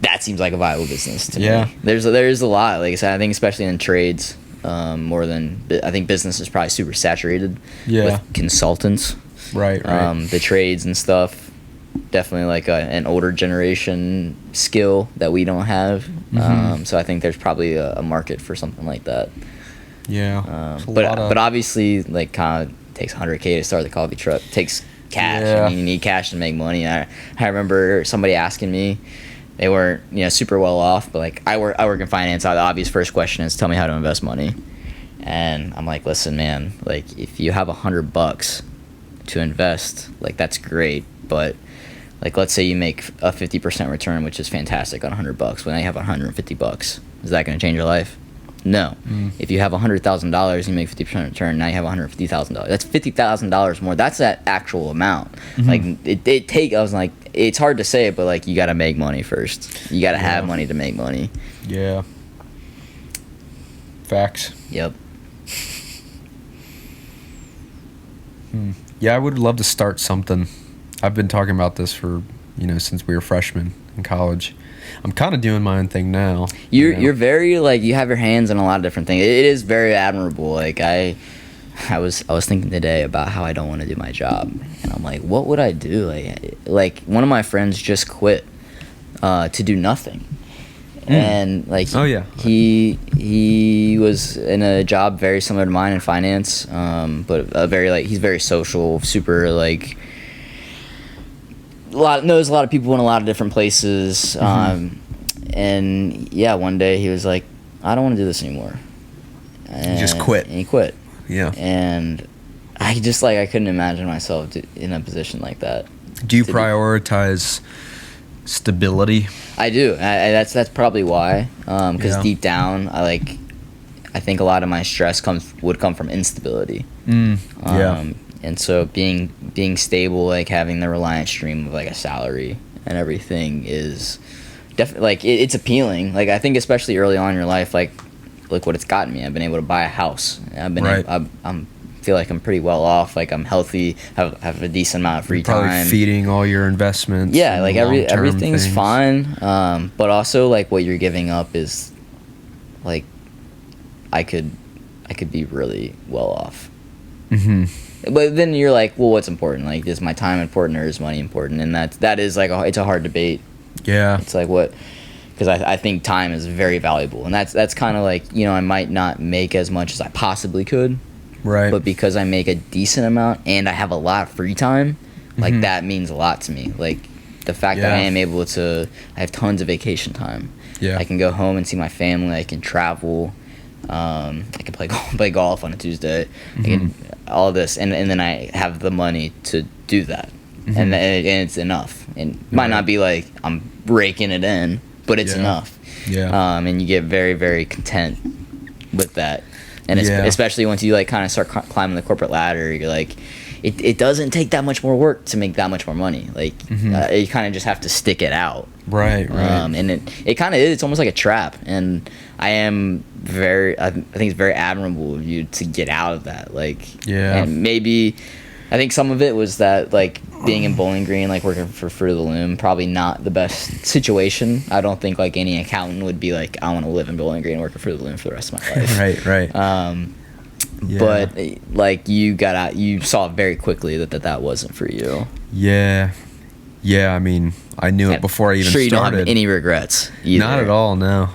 S2: that seems like a viable business to me. There's a lot. Like I said, I think especially in trades, more than I think business is probably super saturated with consultants.
S1: Right.
S2: The trades and stuff, definitely like an older generation skill that we don't have. So I think there's probably a market for something like that.
S1: Yeah.
S2: But obviously, like, kind of takes $100K to start the coffee truck. Takes cash. I mean, you need cash to make money. I remember somebody asking me, they weren't, you know, super well off, but like, I work in finance. The obvious first question is, tell me how to invest money. And I'm like, listen, man, like, if you have $100 to invest, like, that's great, but like, let's say you make a 50% return, which is fantastic on $100. When now you have $150, is that going to change your life? No. If you have $100,000 and you make 50% return, now you have $150,000. That's $50,000 more. That's that actual amount. Like, I was like, it's hard to say it, but like, you got to make money first. You got to have money to make money.
S1: Yeah. Facts.
S2: Yep.
S1: Yeah, I would love to start something. I've been talking about this for, you know, since we were freshmen in college. I'm kind of doing my own thing now.
S2: You're very, like, you have your hands in a lot of different things. It is very admirable. Like, I was thinking today about how I don't want to do my job, and I'm like, what would I do? Like one of my friends just quit to do nothing. And like, he was in a job very similar to mine in finance, but he's very social, super, like, knows a lot of people in a lot of different places. And yeah, one day he was like, I don't want to do this anymore. And
S1: he just quit.
S2: And he quit.
S1: Yeah.
S2: And I just, like, I couldn't imagine myself in a position like that.
S1: Do you prioritize stability?
S2: I do. That's probably why. Because deep down, I think a lot of my stress would come from instability. And so being stable, like, having the reliant stream of, like, a salary and everything is definitely, like, it's appealing. Like, I think especially early on in your life, like, look what it's gotten me. I've been able to buy a house. I'm feel like I'm pretty well off. Like, I'm healthy, have a decent amount of free time.
S1: Probably feeding all your investments.
S2: Yeah, like, everything's fine. But also, like, what you're giving up is, like, I could be really well off. But then you're like, well, what's important? Like, is my time important or is money important? And that is like it's a hard debate.
S1: Yeah.
S2: It's like, what? Because I think time is very valuable, and that's kind of like, you know, I might not make as much as I possibly could.
S1: Right.
S2: But because I make a decent amount and I have a lot of free time, like, that means a lot to me. Like, the fact that I am able to, I have tons of vacation time.
S1: Yeah.
S2: I can go home and see my family. I can travel. I can play golf on a Tuesday. I can all this, and then I have the money to do that, and it's enough. And it might not be like I'm raking it in, but it's enough. Yeah. And you get very, very content with that, and especially once you, like, kind of start climbing the corporate ladder, you're like, it doesn't take that much more work to make that much more money. Like, you kind of just have to stick it out. Right. And it kind of is. It's almost like a trap, and I think it's very admirable of you to get out of that. Like, and maybe, I think some of it was that, like, being in Bowling Green, like, working for Fruit of the Loom, probably not the best situation. I don't think, like, any accountant would be like, I want to live in Bowling Green and work for Fruit of the Loom for the rest of my life. Right. But, like, you saw very quickly that wasn't for you.
S1: Yeah. I mean, I knew it before I even started.
S2: You don't have any regrets either.
S1: Not at all. No.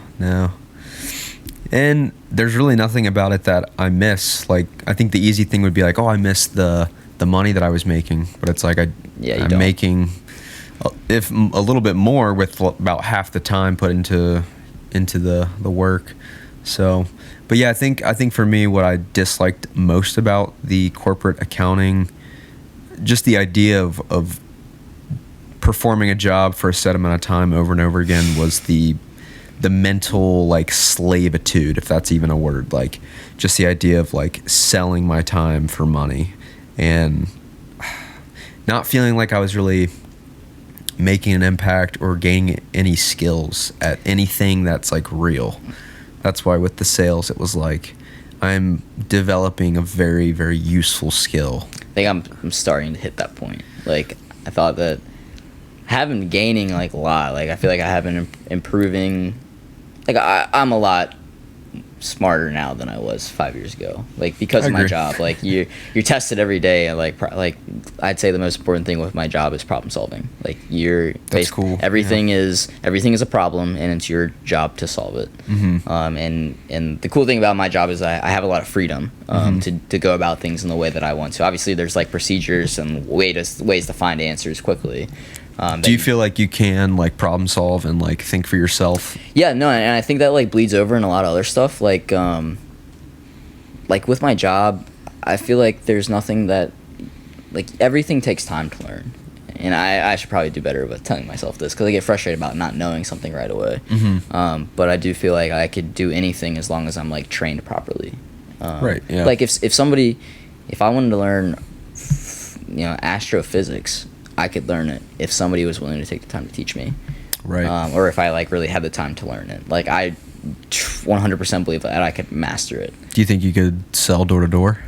S1: And there's really nothing about it that I miss. Like, I think the easy thing would be like, oh, I miss the money that I was making. But it's like I'm making if a little bit more with about half the time put into the work. So, but yeah, I think for me, what I disliked most about the corporate accounting, just the idea of performing a job for a set amount of time over and over again, was the mental like slavitude, if that's even a word. Like, just the idea of like selling my time for money and not feeling like I was really making an impact or gaining any skills at anything that's like real. That's why with the sales, it was like I'm developing a very, very useful skill.
S2: I think I'm starting to hit that point. Like, I thought that I haven't been gaining like a lot. Like, I feel like I have been improving. Like, I'm a lot smarter now than I was 5 years ago. Like, because of my job. Like, you're tested every day. And like I'd say the most important thing with my job is problem solving. Like,
S1: that's cool.
S2: Everything is a problem, and it's your job to solve it.
S1: Mm-hmm.
S2: And the cool thing about my job is I have a lot of freedom to go about things in the way that I want to. Obviously, there's like procedures and ways to find answers quickly.
S1: Do you feel like you can like problem solve and like think for yourself?
S2: Yeah, no, and I think that like bleeds over in a lot of other stuff. Like with my job, I feel like there's nothing that, like, everything takes time to learn, and I should probably do better with telling myself this, because I get frustrated about not knowing something right away.
S1: Mm-hmm.
S2: But I do feel like I could do anything as long as I'm like trained properly.
S1: Right. Yeah.
S2: Like if I wanted to learn, astrophysics, I could learn it if somebody was willing to take the time to teach me.
S1: Right.
S2: Or if I like really had the time to learn it. Like, I 100% believe that I could master it.
S1: Do you think you could sell door to door?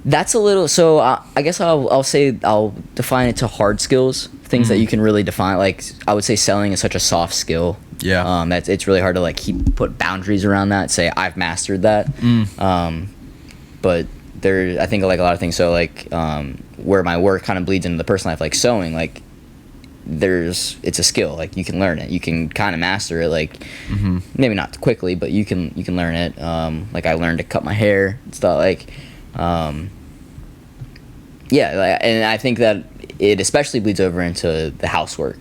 S2: That's a little, so I guess I'll say I'll define it to hard skills, things that you can really define. Like, I would say selling is such a soft skill.
S1: Yeah.
S2: That it's really hard to like put boundaries around that. Say I've mastered that. But I think like a lot of things. So like where my work kind of bleeds into the personal life, like sewing, like it's a skill. Like, you can learn it. You can kind of master it. Like, maybe not quickly, but you can learn it. Like, I learned to cut my hair and stuff. Like, and I think that it especially bleeds over into the housework,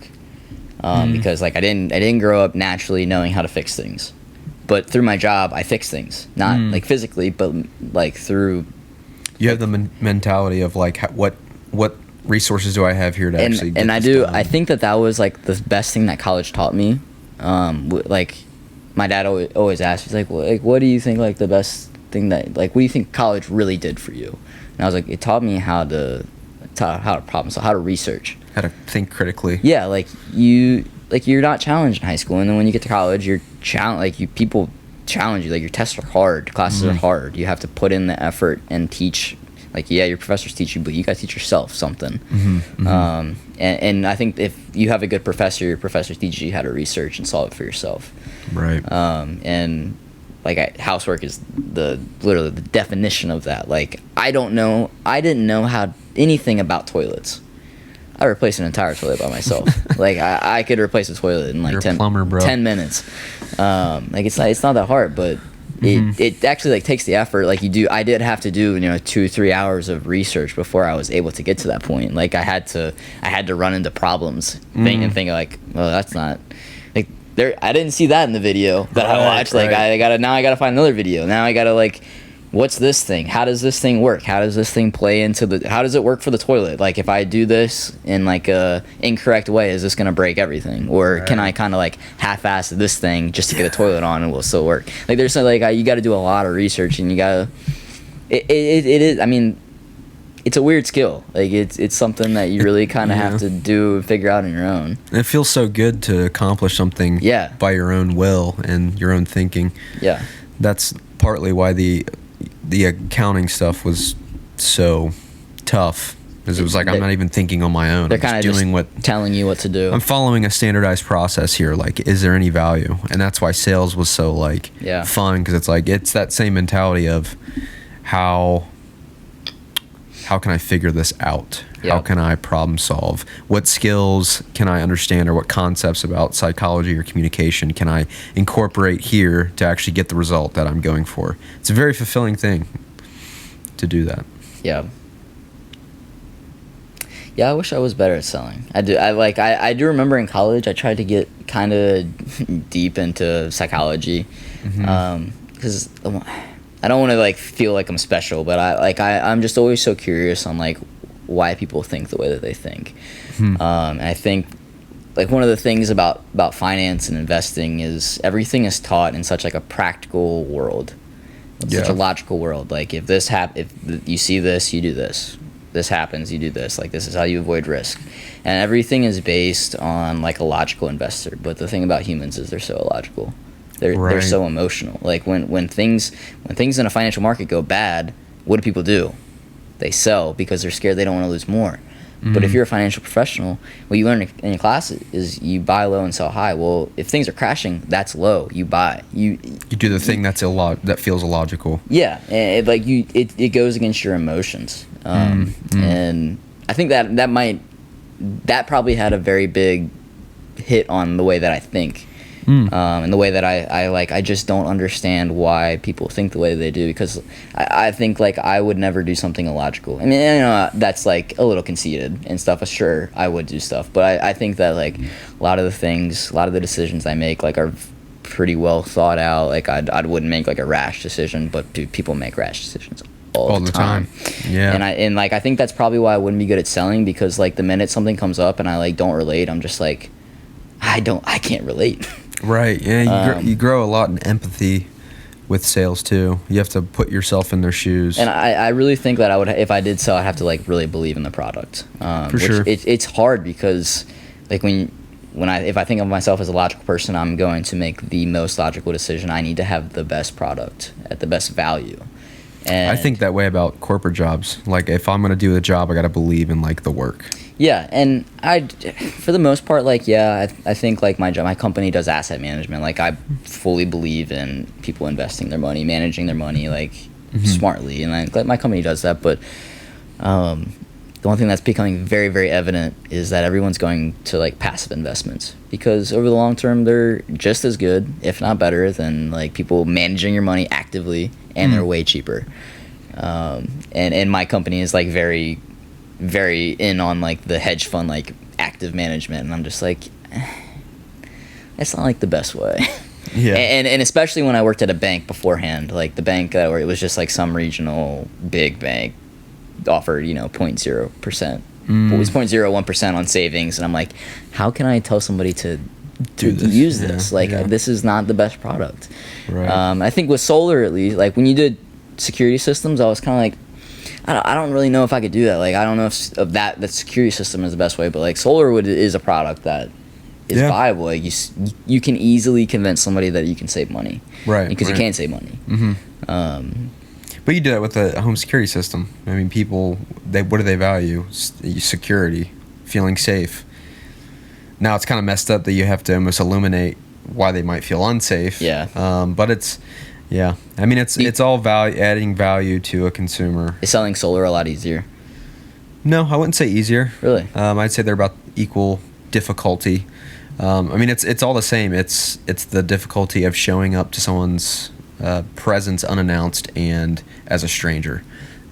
S2: because like I didn't grow up naturally knowing how to fix things, but through my job I fix things, not like physically, but like through. You
S1: have the mentality of like what resources do I have here to actually get
S2: and
S1: this done?
S2: I think that was like the best thing that college taught me. Like, my dad always asks, he's like, well, like, what do you think like the best thing that, like, what do you think college really did for you? And I was like, it taught me how to problem solve, how to research,
S1: how to think critically.
S2: Yeah, like you're not challenged in high school, and then when you get to college, you're challenged. Like, people challenge you. Like, your tests are hard, classes are hard. You have to put in the effort and teach. Like, yeah, your professors teach you, but you got to teach yourself something. And I think if you have a good professor, your professor teaches you how to research and solve it for yourself.
S1: Right.
S2: And like, housework is literally the definition of that. Like, I didn't know anything about toilets. I replaced an entire toilet by myself. Like, I could replace a toilet in like 10 minutes. Like, it's not that hard, but it actually like takes the effort. Like, I did have to do 2-3 hours of research before I was able to get to that point. Like, I had to run into problems and think like, well, that's not like there. I didn't see that in the video that I watched. Like, I gotta find another video. Now I gotta like, what's this thing? How does this thing work? How does this thing play into how does it work for the toilet? Like, if I do this in like a incorrect way, is this gonna break everything? Or can I kind of like half-ass this thing just to get a toilet on and will still work? Like, there's like, you got to do a lot of research, and you gotta. It is. I mean, it's a weird skill. Like, it's something that you really kind of have to do and figure out on your own.
S1: And it feels so good to accomplish something. By your own will and your own thinking.
S2: Yeah.
S1: That's partly why the accounting stuff was so tough, because it was like, I'm not even thinking on my own.
S2: They're kind of just telling you what to do.
S1: I'm following a standardized process here. Like, is there any value? And that's why sales was so like fun, because it's like, it's that same mentality of how how can I figure this out?
S2: Yep.
S1: How can I problem solve? What skills can I understand, or what concepts about psychology or communication can I incorporate here to actually get the result that I'm going for? It's a very fulfilling thing to do that.
S2: Yeah. Yeah, I wish I was better at selling. I do. I do remember in college I tried to get kind of deep into psychology, because I don't want to like feel like I'm special, but I'm just always so curious on like why people think the way that they think. And I think like one of the things about finance and investing is everything is taught in such like a practical world, such a logical world. Like if you see this, you do this. This happens, you do this. Like this is how you avoid risk, and everything is based on like a logical investor. But the thing about humans is they're so illogical. They're so emotional. Like when things in a financial market go bad, what do people do? They sell because they're scared they don't want to lose more. But if you're a financial professional, what you learn in your class is you buy low and sell high. Well, if things are crashing, that's low. You buy. You
S1: do the thing that feels illogical.
S2: Yeah, it goes against your emotions. And I think that probably had a very big hit on the way that I think. And the way that I just don't understand why people think the way they do, because I think like I would never do something illogical. I mean, you know, that's like a little conceited and stuff. Sure, I would do stuff, but I think that like a lot of the decisions I make like are pretty well thought out. Like I wouldn't make like a rash decision, but dude, people make rash decisions all the time.
S1: Yeah.
S2: And I think that's probably why I wouldn't be good at selling, because like the minute something comes up and I like don't relate, I'm just like I can't relate.
S1: Right. Yeah. You grow a lot in empathy with sales too. You have to put yourself in their shoes.
S2: And I really think that I would, if I did sell, I'd have to like really believe in the product.
S1: For sure.
S2: It's hard because like if I think of myself as a logical person, I'm going to make the most logical decision. I need to have the best product at the best value. And
S1: I think that way about corporate jobs. Like if I'm going to do the job, I got to believe in like the work.
S2: Yeah, and for the most part, like, yeah, I think like my company does asset management. Like I fully believe in people investing their money, managing their money like smartly, and like my company does that. But the one thing that's becoming very, very evident is that everyone's going to like passive investments, because over the long term they're just as good, if not better, than like people managing your money actively, and they're way cheaper. And my company is like very, very in on like the hedge fund like active management, and I'm just like that's not like the best way.
S1: Yeah.
S2: And especially when I worked at a bank beforehand, like the bank where it was just like some regional big bank offered 0.0%. It was 0.01% on savings, and I'm like, how can I tell somebody to use this? Like this is not the best product.
S1: Right.
S2: I think with solar, at least, like when you did security systems, I was kind of like, I don't really know if I could do that. Like I don't know if that security system is the best way, but like solar is a product that is viable. Like you can easily convince somebody that you can save money,
S1: right?
S2: Because you can save money.
S1: But you do that with a home security system. I mean, people, what do they value? Security, feeling safe. Now it's kind of messed up that you have to almost illuminate why they might feel unsafe.
S2: Yeah.
S1: But it's. Yeah, I mean it's all adding value to a consumer.
S2: Is selling solar a lot easier?
S1: No, I wouldn't say easier.
S2: Really?
S1: I'd say they're about equal difficulty. I mean it's all the same. It's the difficulty of showing up to someone's presence unannounced and as a stranger,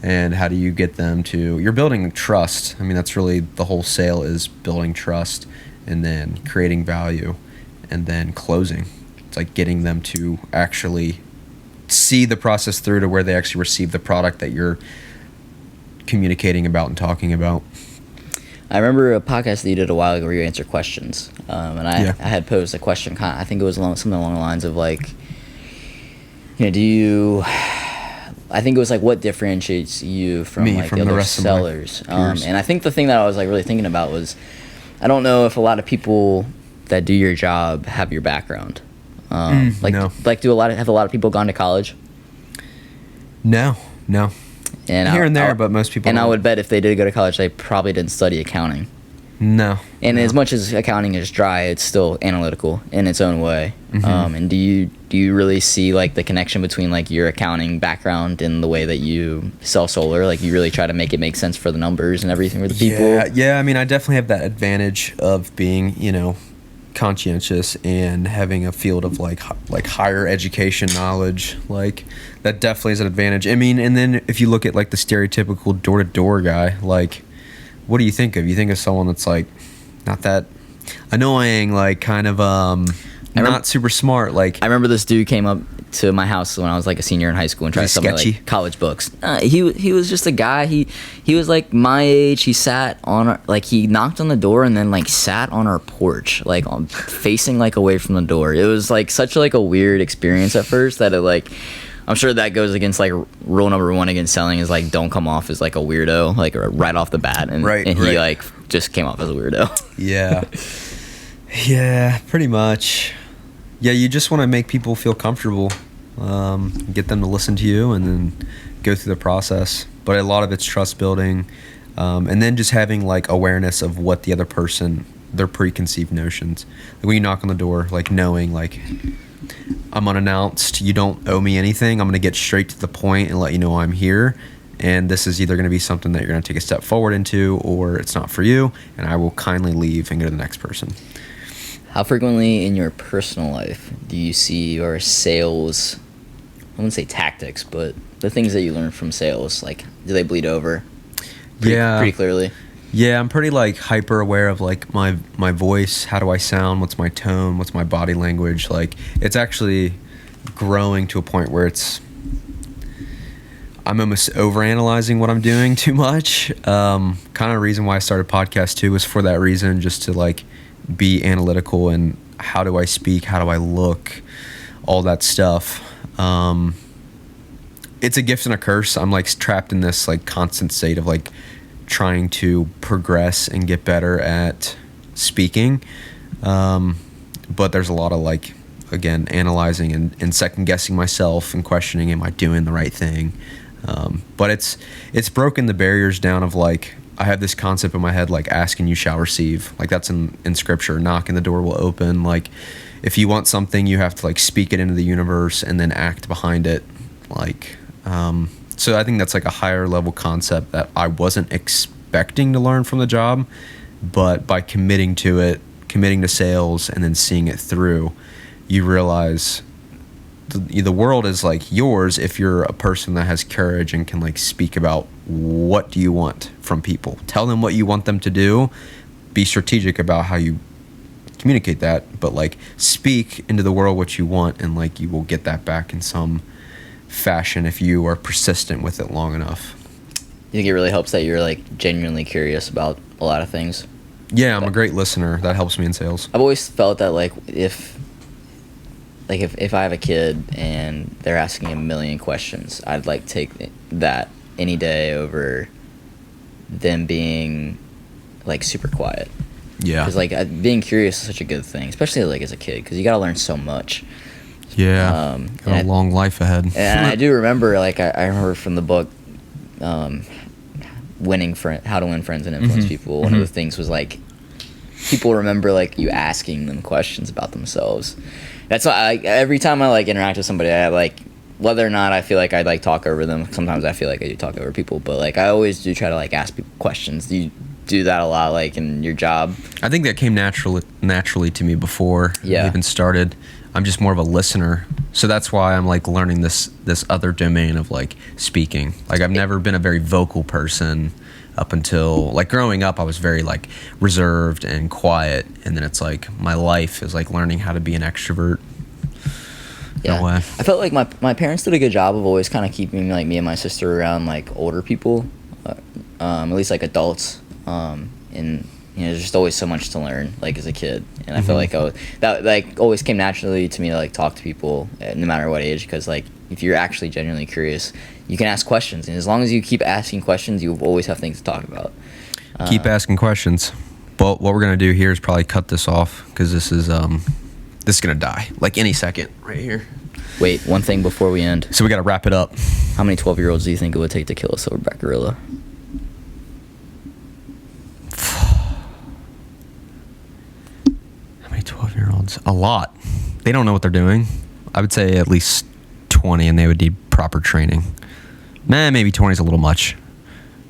S1: and how do you get them to? You're building trust. I mean that's really the whole sale, is building trust and then creating value and then closing. It's like getting them to actually see the process through to where they actually receive the product that you're communicating about and talking about.
S2: I remember a podcast that you did a while ago where you answer questions, and I had posed a question. I think it was something along the lines of like, do you? I think it was like, what differentiates you from the other sellers? And I think the thing that I was like really thinking about was, I don't know if a lot of people that do your job have your background. No. Like, have a lot of people gone to college?
S1: No. And here and there, but most people.
S2: And don't. I would bet if they did go to college, they probably didn't study accounting.
S1: No.
S2: And
S1: no.
S2: as much as accounting is dry, it's still analytical in its own way.
S1: Mm-hmm.
S2: And do you really see like the connection between like your accounting background and the way that you sell solar? Like you really try to make it make sense for the numbers and everything for the people?
S1: Yeah. I mean, I definitely have that advantage of being, conscientious and having a field of like higher education knowledge. Like that definitely is an advantage. I mean, and then if you look at like the stereotypical door-to-door guy, like what do you think of? You think of someone that's like not that annoying, like kind of not super smart. Like
S2: I remember this dude came up to my house when I was like a senior in high school and tried to sell me like college books. He was just a guy. He was like my age. He sat on he knocked on the door and then like sat on our porch, like facing like away from the door. It was like such like a weird experience at first that it like. I'm sure that goes against like rule number 1 against selling is like don't come off as like a weirdo like right off the bat, and he like just came off as a weirdo.
S1: Yeah, pretty much. Yeah, you just want to make people feel comfortable, get them to listen to you, and then go through the process. But a lot of it's trust building, and then just having like awareness of what the other person, their preconceived notions. Like when you knock on the door, like knowing like I'm unannounced, you don't owe me anything. I'm going to get straight to the point and let you know I'm here. And this is either going to be something that you're going to take a step forward into, or it's not for you, and I will kindly leave and go to the next person.
S2: How frequently in your personal life do you see your sales, I wouldn't say tactics, but the things that you learn from sales, like do they bleed over pretty clearly?
S1: Yeah, I'm pretty like hyper aware of like my voice. How do I sound? What's my tone? What's my body language? Like it's actually growing to a point where I'm almost overanalyzing what I'm doing too much. Kind of reason why I started podcast too was for that reason, just to like be analytical and how do I speak? How do I look? All that stuff. It's a gift and a curse. I'm like trapped in this like constant state of like trying to progress and get better at speaking, but there's a lot of like, again, analyzing and second guessing myself and questioning, am I doing the right thing? But it's broken the barriers down of like, I have this concept in my head like ask and you shall receive. Like that's in scripture. Knock and the door will open. Like if you want something, you have to like speak it into the universe and then act behind it. Like so I think that's like a higher level concept that I wasn't expecting to learn from the job, but by committing to sales and then seeing it through, you realize the world is like yours if you're a person that has courage and can like speak about what do you want from people. Tell them what you want them to do. Be strategic about how you communicate that, but like speak into the world what you want, and like you will get that back in some fashion if you are persistent with it long enough.
S2: You think it really helps that you're like genuinely curious about a lot of things?
S1: Yeah, I'm a great listener. That helps me in sales.
S2: I've always felt that like if I have a kid and they're asking a million questions, I'd like take that any day over them being like super quiet.
S1: Yeah.
S2: Because like being curious is such a good thing, especially like as a kid, because you got to learn so much.
S1: Yeah. Got a long life ahead.
S2: And I do remember, like I remember from the book, How to Win Friends and Influence People. One of the things was like people remember like you asking them questions about themselves. That's why every time I like interact with somebody, I like, whether or not I feel like I'd like talk over them. Sometimes I feel like I do talk over people, but like I always do try to like ask people questions. Do you do that a lot, like in your job?
S1: I think that came naturally to me before I even started. I'm just more of a listener, so that's why I'm like learning this other domain of like speaking. Like I've never been a very vocal person up until like growing up. I was very like reserved and quiet, and then it's like my life is like learning how to be an extrovert.
S2: Yeah, I felt like my parents did a good job of always kind of keeping like me and my sister around like older people, at least like adults, and you know, there's just always so much to learn like as a kid, and I feel like that like always came naturally to me to like talk to people no matter what age, because like if you're actually genuinely curious, you can ask questions, and as long as you keep asking questions, you always have things to talk about.
S1: Keep asking questions. But what we're gonna do here is probably cut this off, because this is gonna die like any second right here.
S2: Wait, one thing before we end.
S1: So we gotta wrap it up.
S2: How many 12-year-olds do you think it would take to kill a silverback gorilla?
S1: pounds. A lot. They don't know what they're doing. I would say at least 20, and they would need proper training. Maybe 20 is a little much.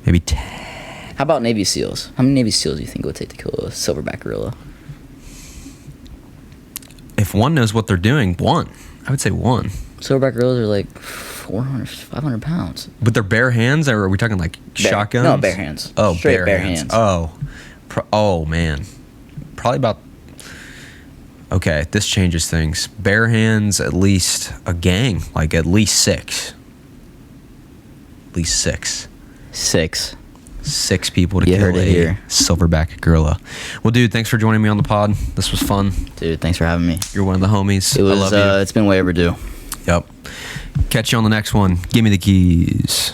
S1: Maybe 10.
S2: How about Navy SEALs? How many Navy SEALs do you think it would take to kill a silverback gorilla?
S1: If one knows what they're doing, one. I would say one.
S2: Silverback gorillas are like 400, 500 pounds.
S1: With their bare hands, or are we talking like shotguns?
S2: No, bare hands.
S1: Oh,
S2: straight bare hands.
S1: Oh, man. Probably about... Okay, this changes things. Bare hands, at least a gang. Like, at least 6. At least 6.
S2: 6.
S1: 6 people to
S2: You
S1: kill
S2: heard it
S1: a
S2: here.
S1: silverback gorilla. Well, dude, thanks for joining me on the pod. This was fun.
S2: Dude, thanks for having me.
S1: You're one of the homies.
S2: It was,
S1: I love you.
S2: It's been way overdue.
S1: Yep. Catch you on the next one. Give me the keys.